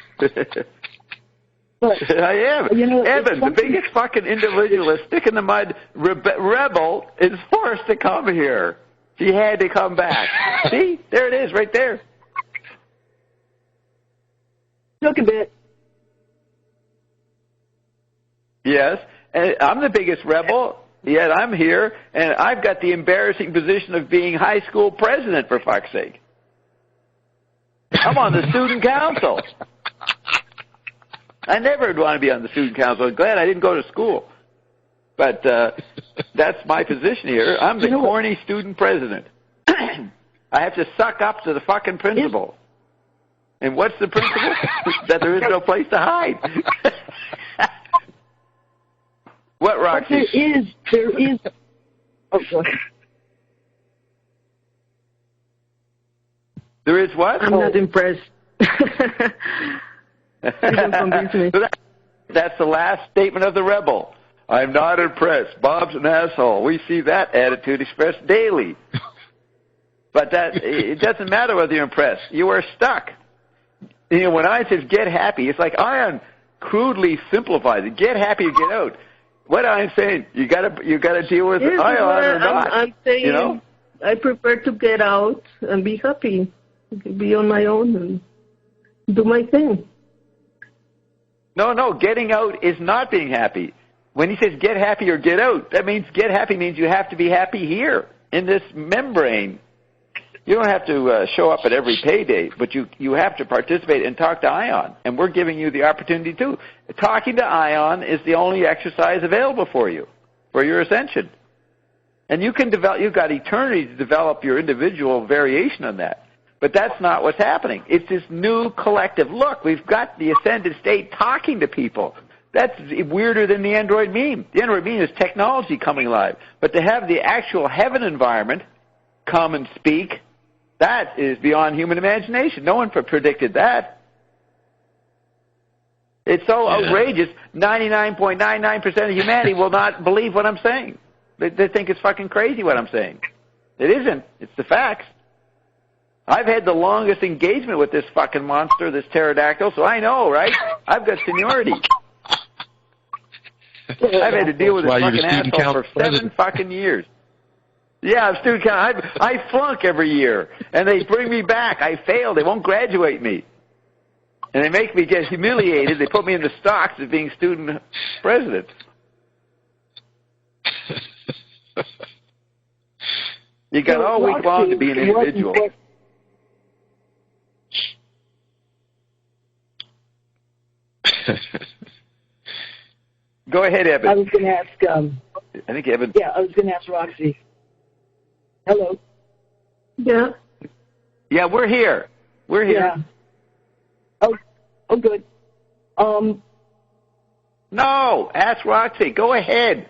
C: But,
A: I am. Eben, the biggest fucking individualist, stick in the mud, rebel, is forced to come here. She had to come back. See? There it is, right there.
C: Look a bit.
A: Yes. And I'm the biggest rebel, yet I'm here, and I've got the embarrassing position of being high school president, for fuck's sake. I'm on the student council. I never would want to be on the student council. I'm glad I didn't go to school. But that's my position here. I'm the corny student president. I have to suck up to the fucking principal. And what's the principle? That there is no place to hide. What, Roxy?
C: But there is. Oh, go ahead.
A: There is what?
D: I'm not impressed.
A: That's the last statement of the rebel. I'm not impressed. Bob's an asshole. We see that attitude expressed daily. But it doesn't matter whether you're impressed. You are stuck. When I says get happy, it's like Ion crudely simplifies it. Get happy or get out. What I'm saying, you gotta deal with Ion or not.
D: I'm saying I prefer to get out and be happy, be on my own and do my thing.
A: No, getting out is not being happy. When he says get happy or get out, that means get happy means you have to be happy here in this membrane. You don't have to show up at every payday, but you have to participate and talk to Ion, and we're giving you the opportunity too. Talking to Ion is the only exercise available for you, for your ascension. And you've got eternity to develop your individual variation on that. But that's not what's happening. It's this new collective. Look, we've got the ascended state talking to people. That's weirder than the Android meme. The Android meme is technology coming alive. But to have the actual heaven environment come and speak, that is beyond human imagination. No one predicted that. It's so outrageous, 99.99% of humanity will not believe what I'm saying. They think it's fucking crazy what I'm saying. It isn't. It's the facts. I've had the longest engagement with this fucking monster, this pterodactyl, so I know, right? I've got seniority. I've had to deal with this fucking asshole for 7 fucking years. Yeah, I'm student council. I flunk every year, and they bring me back. I fail. They won't graduate me. And they make me get humiliated. They put me in the stocks as being student president. You got all week long to be an individual. Go ahead, Eben.
C: I was going to ask.
A: I think Eben.
C: Yeah, I was going to ask Roxy. Hello.
D: Yeah.
A: Yeah, we're here. We're here.
C: Yeah. Oh, good.
A: No, ask Roxy. Go ahead.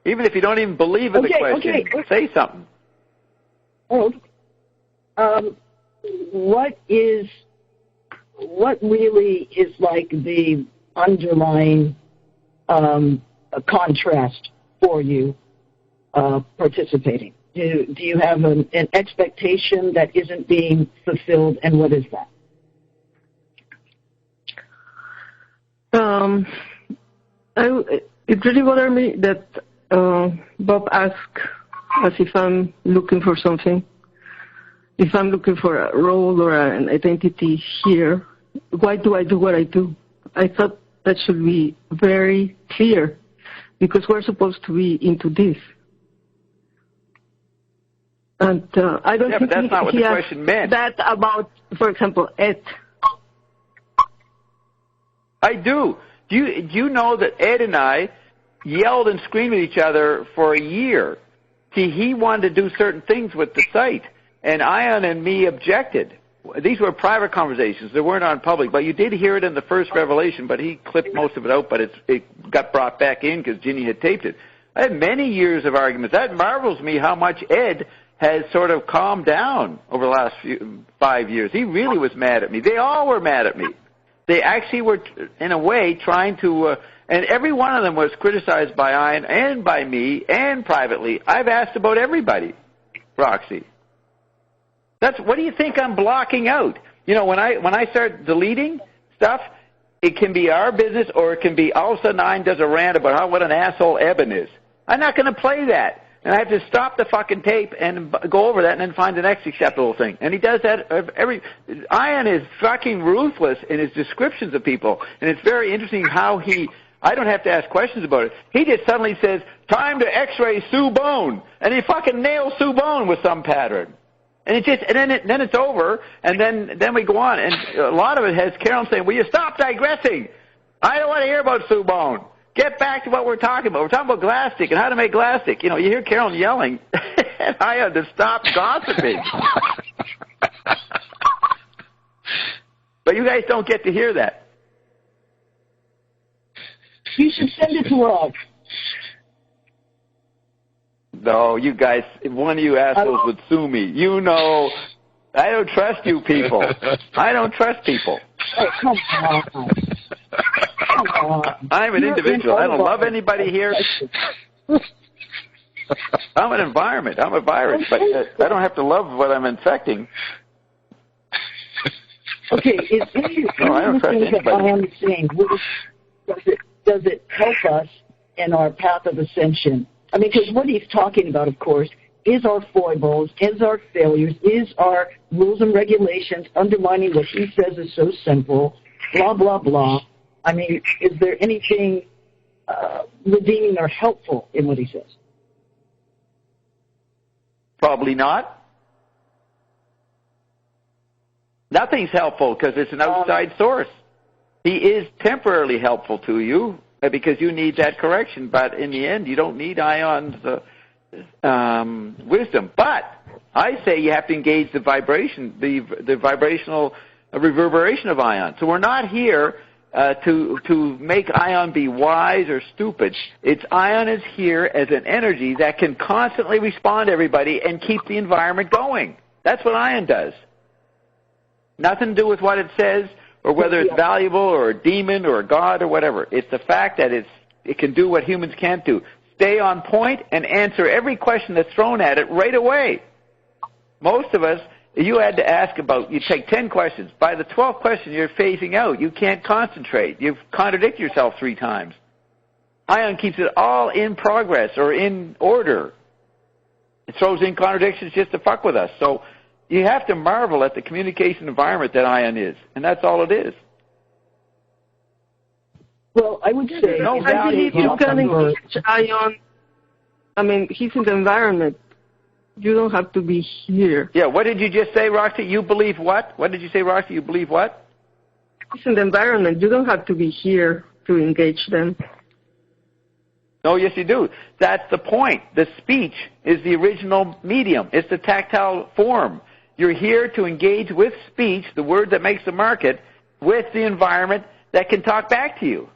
A: Even if you don't even believe in the question, say something.
C: Oh. What really is like the underlying contrast for you participating? Do you have an expectation that isn't being fulfilled, and what is that?
D: It really bothered me that Bob asked as if I'm looking for something. If I'm looking for a role or an identity here, why do I do what I do? I thought that should be very clear, because we're supposed to be into this. And I don't think
A: but that's not what the question meant.
D: That about, for example, Ed.
A: I do. Do you know that Ed and I yelled and screamed at each other for a year? See, he wanted to do certain things with the site, and Ion and me objected. These were private conversations. They weren't on public, but you did hear it in the first revelation, but he clipped most of it out, but it got brought back in because Ginny had taped it. I had many years of arguments. That marvels me how much Ed has sort of calmed down over the last 5 years. He really was mad at me. They all were mad at me. They actually were, in a way, trying to, and every one of them was criticized by Ian and by me and privately. I've asked about everybody, Roxy. What do you think I'm blocking out? You know, when I start deleting stuff, it can be our business or it can be all of a sudden Ian does a rant about what an asshole Eben is. I'm not going to play that. And I have to stop the fucking tape and go over that and then find the next acceptable thing. And he does that Ian is fucking ruthless in his descriptions of people. And it's very interesting how I don't have to ask questions about it. He just suddenly says, time to x-ray Sue Bone. And he fucking nails Sue Bone with some pattern. And then it's over, and then we go on. And a lot of it has Carolyn saying, will you stop digressing? I don't want to hear about Sue Bone. Get back to what we're talking about. We're talking about glass stick and how to make glass stick. You know, you hear Carolyn yelling, and I had to stop gossiping. But you guys don't get to hear that.
C: You should send it to Rob.
A: No, you guys, one of you assholes would sue me. You know, I don't trust you people. I don't trust people.
C: Oh, come on. Come on.
A: I'm an individual. I don't love anybody here. I'm an environment. I'm a virus, but I don't have to love what I'm infecting.
C: Okay, is any of the things that I am saying, does it help us in our path of ascension? I mean, because what he's talking about, of course, is our foibles, is our failures, is our rules and regulations undermining what he says is so simple, blah, blah, blah. I mean, is there anything redeeming or helpful in what he says?
A: Probably not. Nothing's helpful because it's an outside source. He is temporarily helpful to you because you need that correction, but in the end, you don't need Ion's wisdom. But I say you have to engage the vibration, the vibrational reverberation of Ion. So we're not here to make Ion be wise or stupid. Ion is here as an energy that can constantly respond to everybody and keep the environment going. That's what Ion does. Nothing to do with what it says or whether it's valuable or a demon or a god or whatever. It's the fact that it can do what humans can't do. Stay on point and answer every question that's thrown at it right away. Most of us, you had to ask you take 10 questions. By the 12th question, you're phasing out. You can't concentrate. You've contradicted yourself 3 times. Ion keeps it all in progress or in order. It throws in contradictions just to fuck with us. So you have to marvel at the communication environment that Ion is, and that's all it is.
C: Well, I would say
D: no value. You can engage Ion. I mean, he's in the environment. You don't have to be here.
A: Yeah, what did you just say, Roxy? You believe what? What did you say, Roxy? You believe what?
D: He's in the environment. You don't have to be here to engage them.
A: No, yes, you do. That's the point. The speech is the original medium. It's the tactile form. You're here to engage with speech, the word that makes the market, with the environment that can talk back to you.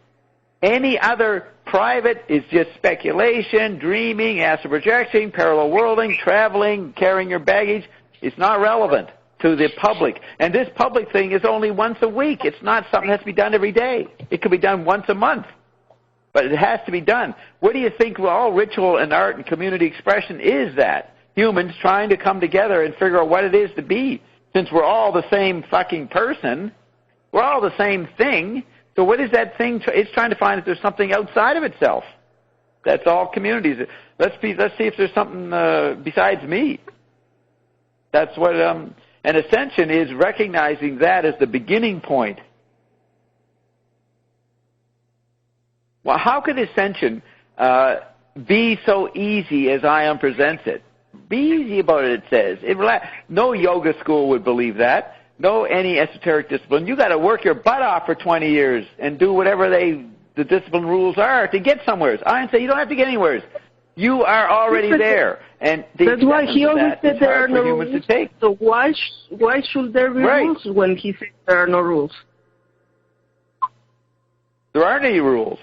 A: Any other private is just speculation, dreaming, astral projection, parallel worlding, traveling, carrying your baggage. It's not relevant to the public. And this public thing is only once a week. It's not something that has to be done every day. It could be done once a month. But it has to be done. What do you think all ritual and art and community expression is that? Humans trying to come together and figure out what it is to be. Since we're all the same fucking person, we're all the same thing. So what is that thing? It's trying to find if there's something outside of itself. That's all communities. Let's see if there's something besides me. That's what an ascension is, recognizing that as the beginning point. Well, how could ascension be so easy as Ion presents it? Be easy about it, it says. No yoga school would believe that. No any esoteric discipline. You got to work your butt off for 20 years and do whatever the discipline rules are to get somewhere. I say you don't have to get anywhere. You are already there. And
D: that's why he always said there are no rules. So why should there be rules when he says there are no rules?
A: There aren't any rules.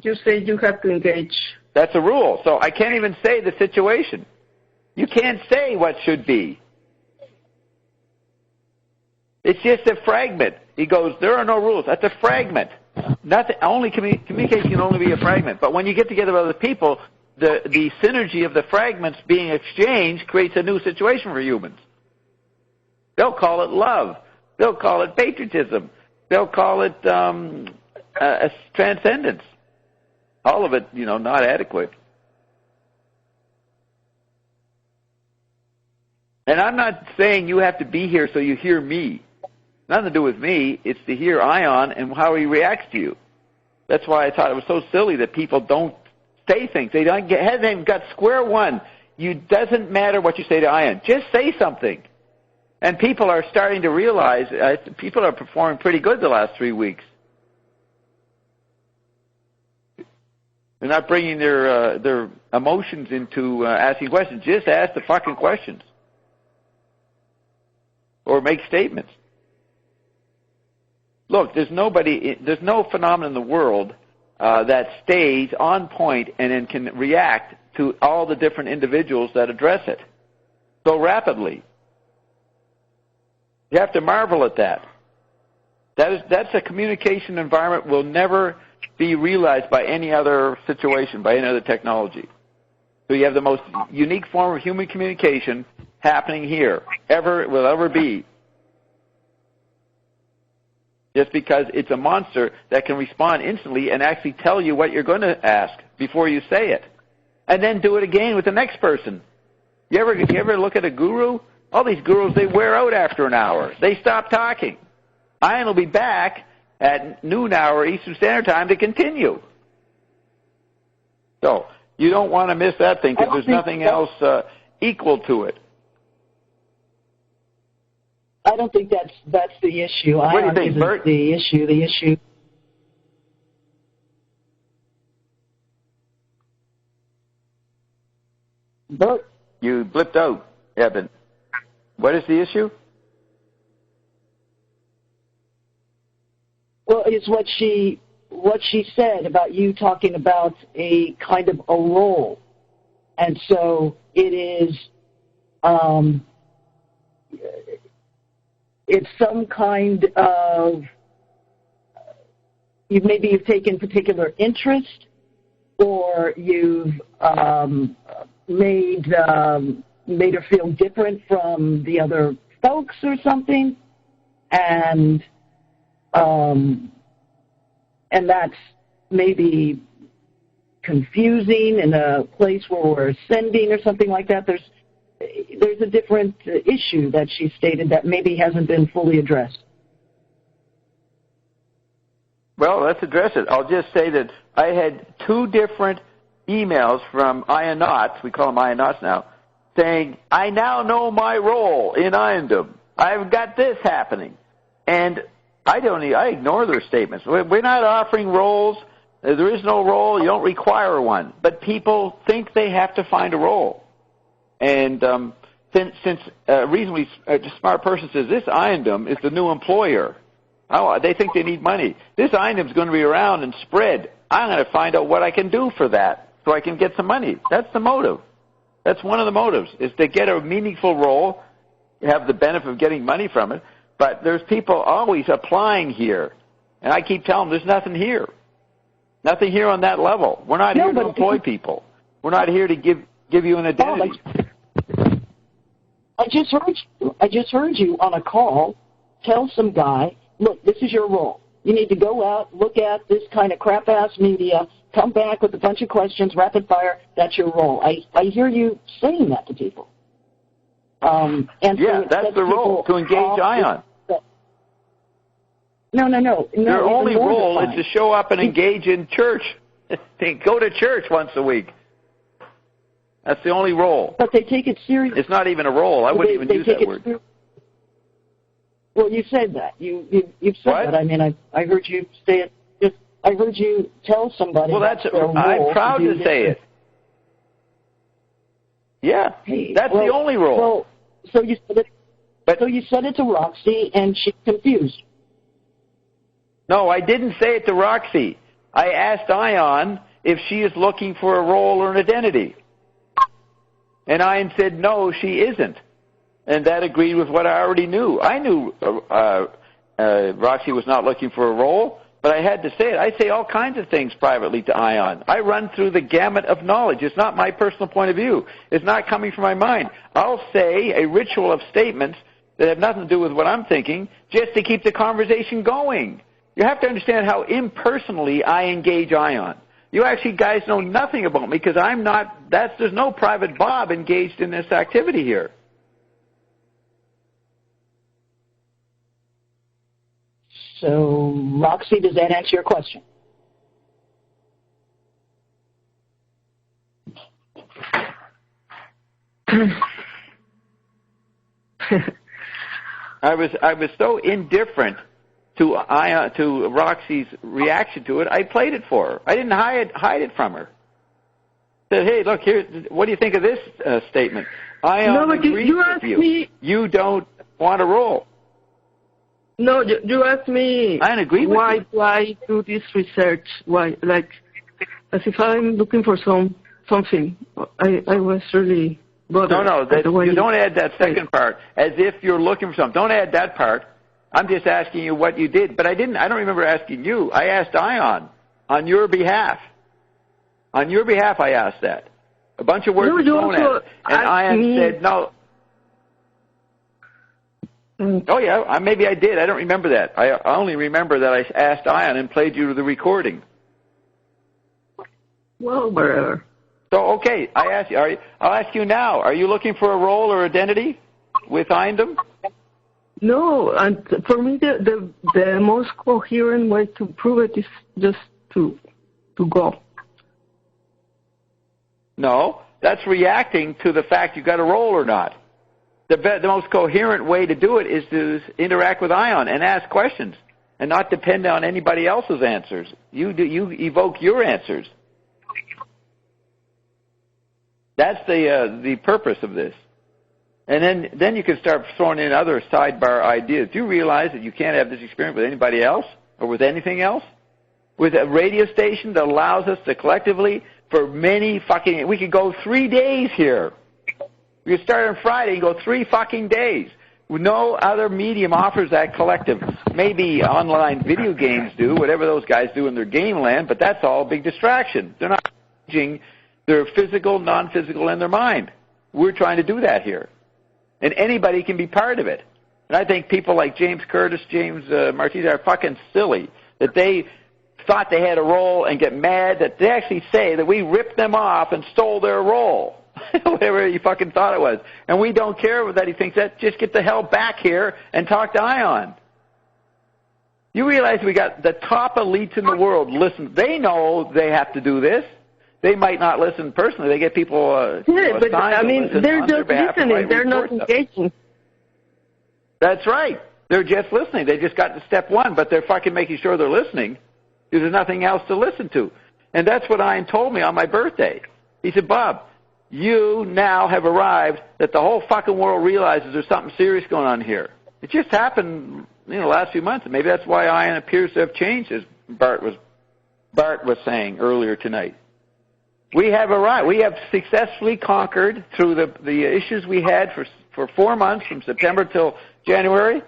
D: You say you have to engage.
A: That's a rule. So I can't even say the situation. You can't say what should be. It's just a fragment. He goes, there are no rules. That's a fragment. Nothing. Only communication can only be a fragment. But when you get together with other people, the synergy of the fragments being exchanged creates a new situation for humans. They'll call it love. They'll call it patriotism. They'll call it transcendence. All of it, not adequate. And I'm not saying you have to be here so you hear me. Nothing to do with me. It's to hear Ion and how he reacts to you. That's why I thought it was so silly that people don't say things. They haven't even got square one. It doesn't matter what you say to Ion. Just say something. And people are starting to realize, people are performing pretty good the last 3 weeks. They're not bringing their emotions into asking questions. Just ask the fucking questions. Or make statements. Look, there's no phenomenon in the world that stays on point and then can react to all the different individuals that address it so rapidly. You have to marvel at that. That's a communication environment will never be realized by any other situation, by any other technology. So you have the most unique form of human communication happening here, will ever be. Just because it's a monster that can respond instantly and actually tell you what you're going to ask before you say it. And then do it again with the next person. You ever look at a guru? All these gurus, they wear out after an hour. They stop talking. Ian will be back at noon hour Eastern Standard Time to continue. So you don't want to miss that thing because there's nothing else equal to it.
C: I don't think that's the issue.
A: What do you think, Bert?
C: The issue. Bert?
A: You blipped out, Evan. What is the issue?
C: Well, it's what she said about you talking about a kind of a role. And so it is it's some kind of you've taken particular interest, or you've made her feel different from the other folks or something, and that's maybe confusing in a place where we're sending or something like that. There's a different issue that she stated that maybe hasn't been fully addressed.
A: Well, let's address it. I'll just say that I had 2 different emails from Ionauts, we call them Ionauts now, saying, I now know my role in Iondom. I've got this happening. And I ignore their statements. We're not offering roles. There is no role. You don't require one. But people think they have to find a role. And since a reasonably smart person says this Iondom is the new employer, they think they need money. This Iondom is going to be around and spread. I'm going to find out what I can do for that so I can get some money. That's the motive. That's one of the motives, is to get a meaningful role, have the benefit of getting money from it. But there's people always applying here. And I keep telling them there's nothing here. Nothing here on that level. We're not here to employ people. We're not here to give you an identity.
C: I just heard you on a call tell some guy, look, this is your role. You need to go out, look at this kind of crap-ass media, come back with a bunch of questions, rapid fire, that's your role. I hear you saying that to people. And
A: that's the role, to engage Ion.
C: No.
A: Their only role is to show up and engage in church. Go to church once a week. That's the only role.
C: But they take it seriously.
A: It's not even a role. I wouldn't even use that word.
C: Well, you said that. You've said
A: what?
C: that. I mean, I heard you say it. I heard you tell somebody.
A: Well, I'm proud to say it. Yeah, that's the only role.
C: Well, so you said it. So you said it to Roxy, and she's confused.
A: No, I didn't say it to Roxy. I asked Ion if she is looking for a role or an identity. And Ion said, no, she isn't. And that agreed with what I already knew. I knew Roxy was not looking for a role, but I had to say it. I say all kinds of things privately to Ion. I run through the gamut of knowledge. It's not my personal point of view. It's not coming from my mind. I'll say a ritual of statements that have nothing to do with what I'm thinking just to keep the conversation going. You have to understand how impersonally I engage Ion. You actually guys know nothing about me because I'm not, there's no private Bob engaged in this activity here.
C: So, Roxy, does that answer your question?
A: I was so indifferent to Roxy's reaction to it. I played it for her. I didn't hide it from her. Said, hey, look here. What do you think of this statement?
D: No, but you asked me.
A: You don't want a role.
D: No, you asked me.
A: I agree with you.
D: Why do this research? Why, like, as if I'm looking for something. I was really bothered.
A: No, you don't add that second part. As if you're looking for something. Don't add that part. I'm just asking you what you did. But I don't remember asking you. I asked Ion on your behalf. On your behalf, I asked that. A bunch of words were thrown at it. And Ion said no. Oh, yeah, maybe I did. I don't remember that. I only remember that I asked Ion and played you the recording.
D: Well, whatever.
A: So, okay, I'll ask you now. Are you looking for a role or identity with Iondom?
D: No, and for me, the most coherent way to prove it is just to go. No, that's reacting to the fact you got a role or not. The most coherent way to do it is to interact with Ion and ask questions and not depend on anybody else's answers. You evoke your answers. That's the purpose of this. And then you can start throwing in other sidebar ideas. Do you realize that you can't have this experience with anybody else or with anything else? With a radio station that allows us to collectively, for we could go 3 days here. We could start on Friday and go 3 fucking days. No other medium offers that collective. Maybe online video games do, whatever those guys do in their game land, but that's all a big distraction. They're not changing their physical, non-physical, and their mind. We're trying to do that here. And anybody can be part of it. And I think people like James Curtis, James Martinez are fucking silly that they thought they had a role and get mad that they actually say that we ripped them off and stole their role. Whatever you fucking thought it was. And we don't care that he thinks that. Just get the hell back here and talk to Ion. You realize we got the top elites in the world listen. They know they have to do this. They might not listen personally. They get people but I mean, they're just listening. They're not engaging.
A: That's right. They're just listening. They just got to step one, but they're fucking making sure they're listening because there's nothing else to listen to. And that's what Ion told me on my birthday. He said, Bob, you now have arrived that the whole fucking world realizes there's something serious going on here. It just happened, the last few months, and maybe that's why Ion appears to have changed, as Bart was saying earlier tonight. We have arrived. We have successfully conquered through the issues we had for 4 months, from September till January,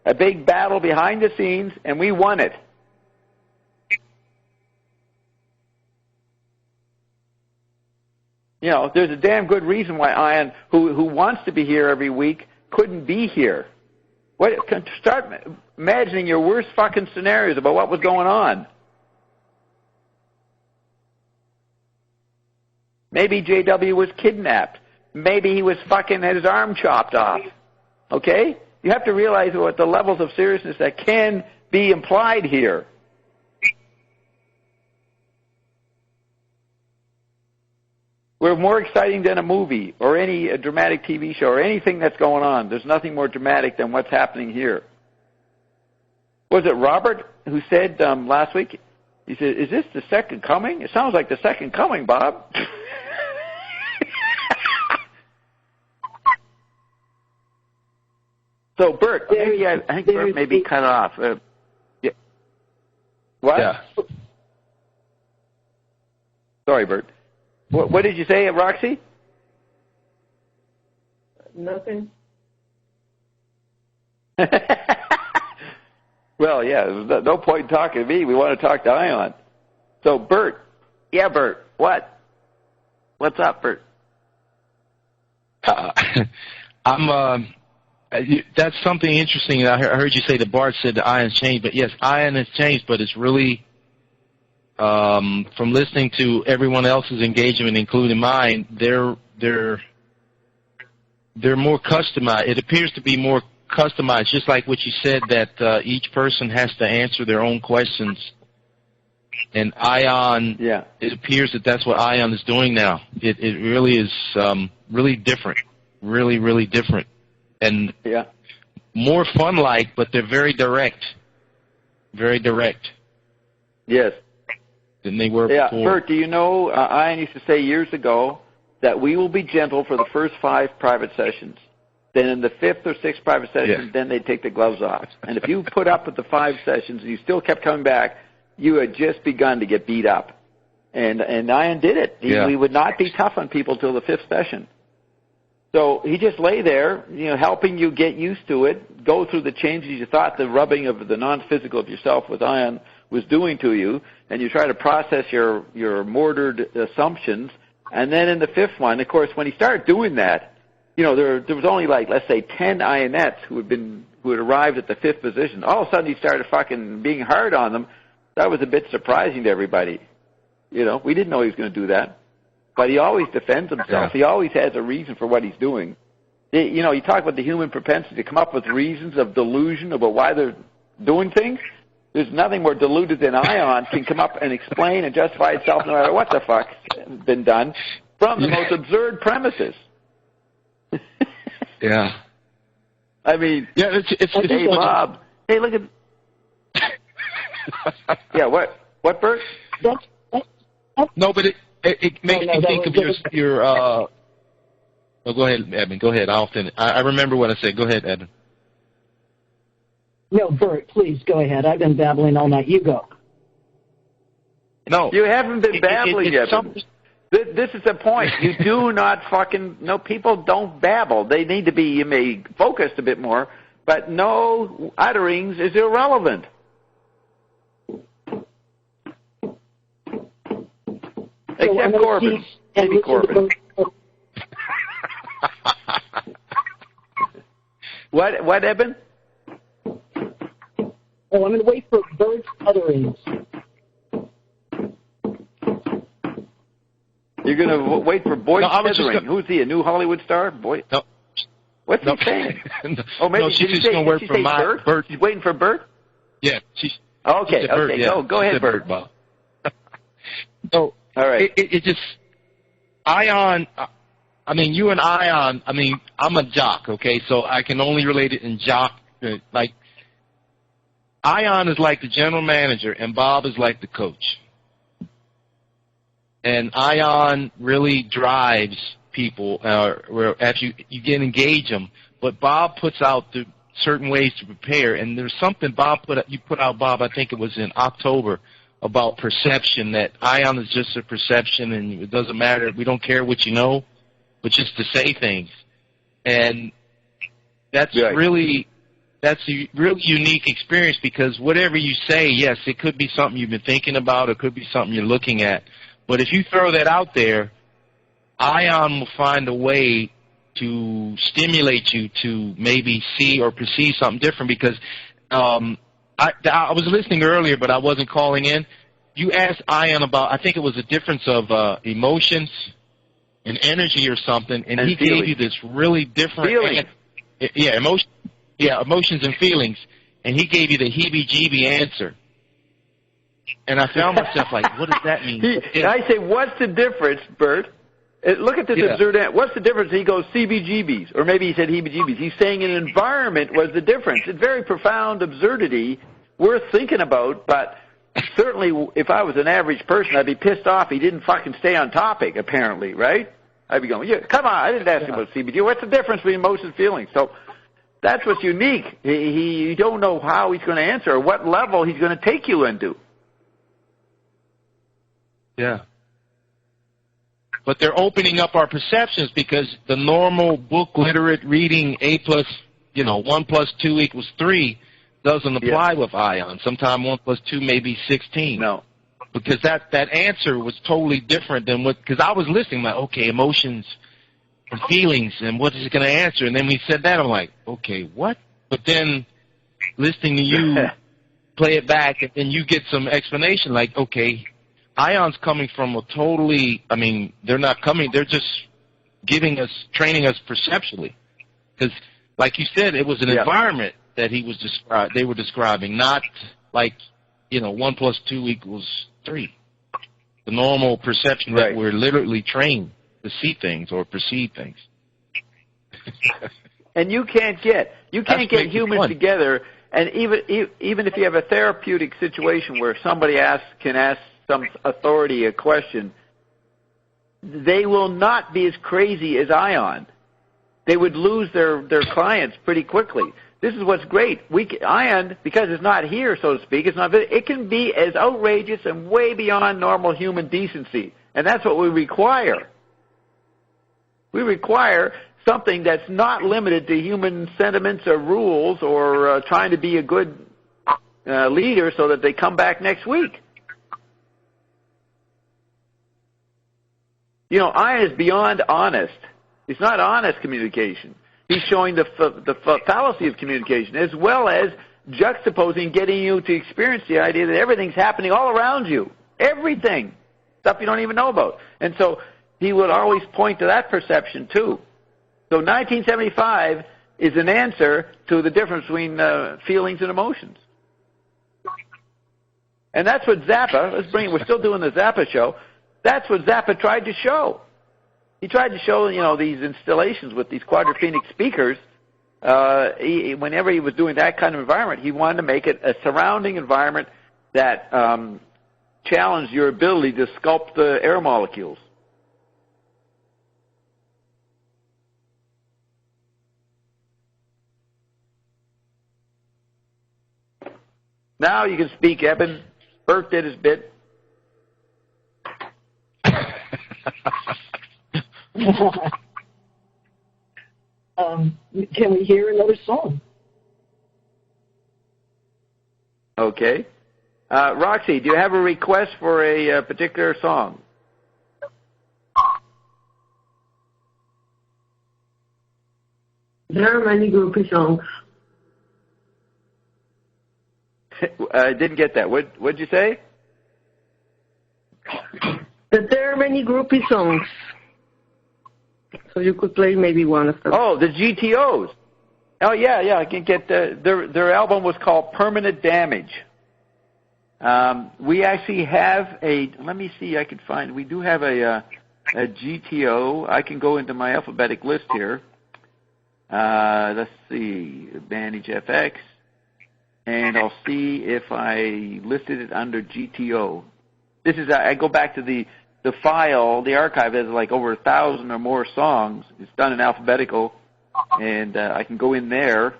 A: a big battle behind the scenes, and we won it. There's a damn good reason why Ion, who wants to be here every week, couldn't be here. Start imagining your worst fucking scenarios about what was going on. Maybe JW was kidnapped. Maybe he was fucking had his arm chopped off. Okay? You have to realize what the levels of seriousness that can be implied here. We're more exciting than a movie or a dramatic TV show or anything that's going on. There's nothing more dramatic than what's happening here. Was it Robert who said last week, he said, is this the second coming? It sounds like the second coming, Bob. So, Bert, I think Bert may be cut off. Yeah. What?
B: Yeah.
A: Sorry, Bert. What did you say, Roxy?
D: Nothing.
A: Well, yeah, there's no point in talking to me. We want to talk to Ion. So, Bert. Yeah, Bert. What? What's up, Bert?
B: That's something interesting. I heard you say the Bart said the Ion's changed, but yes, Ion has changed, but it's really, from listening to everyone else's engagement, including mine, they're more customized. It appears to be more customized, just like what you said, that each person has to answer their own questions. And Ion,
A: yeah,
B: it appears that that's what Ion is doing now. It really is really different, really different, and
A: yeah,
B: more fun-like, but they're very direct.
A: Yes.
B: Than they were
A: yeah.
B: before.
A: Bert, do you know, Ion used to say years ago that we will be gentle for the first 5 private sessions. Then in the 5th or 6th private session, then they take the gloves off. And if you put up with the 5 sessions and you still kept coming back, you had just begun to get beat up. And Ian did it. We would not be tough on people till the 5th session. So he just lay there, helping you get used to it, go through the changes you thought the rubbing of the non-physical of yourself with Ion was doing to you, and you try to process your mortared assumptions. And then in the 5th one, of course, when he started doing that, there was only let's say 10 Ionettes who had arrived at the 5th position. All of a sudden he started fucking being hard on them. That was a bit surprising to everybody. We didn't know he was going to do that. But he always defends himself. Yeah. He always has a reason for what he's doing. You talk about the human propensity to come up with reasons of delusion about why they're doing things. There's nothing more deluded than Ion can come up and explain and justify itself no matter what the fuck's been done from the most absurd premises.
B: Yeah.
A: I mean,
B: yeah, it's
A: hey, Bob. Hey, look at. Yeah, what, Bert?
B: No, but it makes me think of your. Oh, go ahead, Edmund. Go ahead. I'll finish. I remember what I said. Go ahead, Edmund.
C: No, Bert, please go ahead. I've been babbling all night. You go.
B: No,
A: you haven't been babbling yet. This is the point. You do not no, people don't babble. They need to be, you may focused a bit more, but no utterings is irrelevant. Except Corbin. Maybe Corbin. What, Eben?
C: Oh, I'm going to wait for Bert's utterings.
A: You're going to wait for Boyd Sethering. Who's he, a new Hollywood star? Boyd?
B: No.
A: What's he saying? Oh, maybe
B: she's just going to wait for
A: Bert? She's waiting for Bert?
B: Yeah.
A: Okay,
B: Bert, yeah.
A: Go ahead, Bert.
B: Bob. So,
A: all right.
B: It just, Ion, you and Ion, I'm a jock, okay? So I can only relate it in jock, like, Ion is like the general manager, and Bob is like the coach. And Ion really drives people, where after you can engage them. But Bob puts out the certain ways to prepare. And there's something you put out, Bob, I think it was in October, about perception, that Ion is just a perception, and it doesn't matter. We don't care what you know, but just to say things. And that's really... That's a really unique experience, because whatever you say, yes, it could be something you've been thinking about, it could be something you're looking at. But if you throw that out there, Ion will find a way to stimulate you to maybe see or perceive something different, because I was listening earlier, but I wasn't calling in. You asked Ion about, I think it was a difference of emotions and energy or something, and he gave you this really different... emotions and feelings, and he gave you the heebie-jeebie answer. And I found myself like, what does that mean?
A: I say, what's the difference, Bert? Look at this absurd answer. What's the difference? He goes CBGBs, or maybe he said heebie-jeebies. He's saying an environment was the difference. It's very profound absurdity worth thinking about, but certainly if I was an average person, I'd be pissed off he didn't fucking stay on topic, apparently, right? I'd be going, come on, I didn't ask him about CBG. What's the difference between emotions and feelings? So that's what's unique. You don't know how he's going to answer or what level he's going to take you into.
B: Yeah. But they're opening up our perceptions because the normal book literate reading A plus, 1 plus 2 equals 3 doesn't apply with ion. Sometimes 1 plus 2 may be 16.
A: No.
B: Because that answer was totally different than because I was listening like, okay, emotions and feelings and what is it going to answer? And then when he said that, I'm like, okay, what? But then listening to you play it back and then you get some explanation like, okay, Ion's coming from a totally, they're not coming, they're just training us perceptually. Because, like you said, it was an environment that they were describing, not like, 1 plus 2 equals 3. The normal perception that we're literally trained to see things or perceive things.
A: And you can't get humans together, and even if you have a therapeutic situation where somebody can ask some authority a question, they will not be as crazy as Ion. They would lose their clients pretty quickly. This is what's great. Ion, because it's not here, so to speak, it can be as outrageous and way beyond normal human decency, and that's what we require. We require something that's not limited to human sentiments or rules or trying to be a good leader so that they come back next week. Ion is beyond honest. It's not honest communication. He's showing the fallacy of communication, as well as juxtaposing, getting you to experience the idea that everything's happening all around you. Everything. Stuff you don't even know about. And so he would always point to that perception, too. So 1975 is an answer to the difference between feelings and emotions. And that's what Zappa, we're still doing the Zappa show, that's what Zappa tried to show. He tried to show, these installations with these quadraphonic speakers. Whenever he was doing that kind of environment, he wanted to make it a surrounding environment that challenged your ability to sculpt the air molecules. Now you can speak, Eben. Bert did his bit.
C: Can we hear another song?
A: Okay. Roxy, do you have a request for a particular song?
D: There are many groupie songs.
A: I didn't get that. What'd you say?
D: That there are many groupie songs. So you could play maybe one of them.
A: Oh, the GTOs. Oh, yeah, I can get their album was called Permanent Damage. We actually have let me see, we do have a GTO. I can go into my alphabetic list here. Let's see, Advantage FX. And I'll see if I listed it under GTO. This is, I go back to the file, the archive has like over 1,000 or more songs. It's done in alphabetical, and I can go in there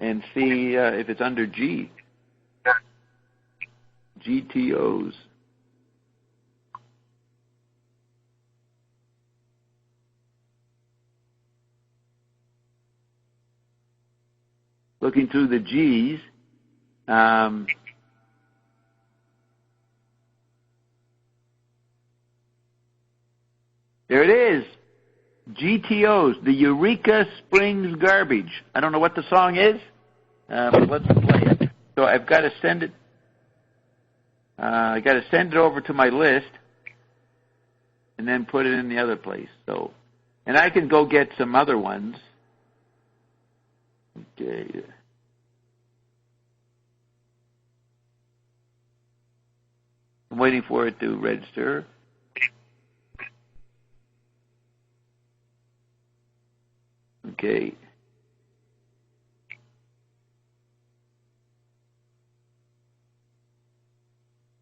A: and see if it's under G. GTOs. Looking through the G's, there it is. GTOs, the Eureka Springs Garbage. I don't know what the song is, but let's play it. So I've got to send it. I got to send it over to my list, and then put it in the other place. So, and I can go get some other ones. Okay. I'm waiting for it to register. Okay.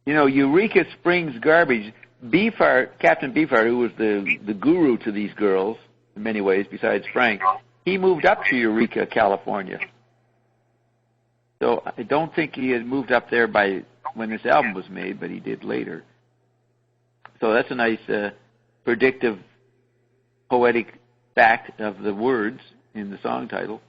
A: You know, Eureka Springs Garbage, Captain Beefheart, who was the guru to these girls in many ways, besides Frank, he moved up to Eureka, California. So I don't think he had moved up there by when this album was made, but he did later. So that's a nice predictive, poetic fact of the words in the song title.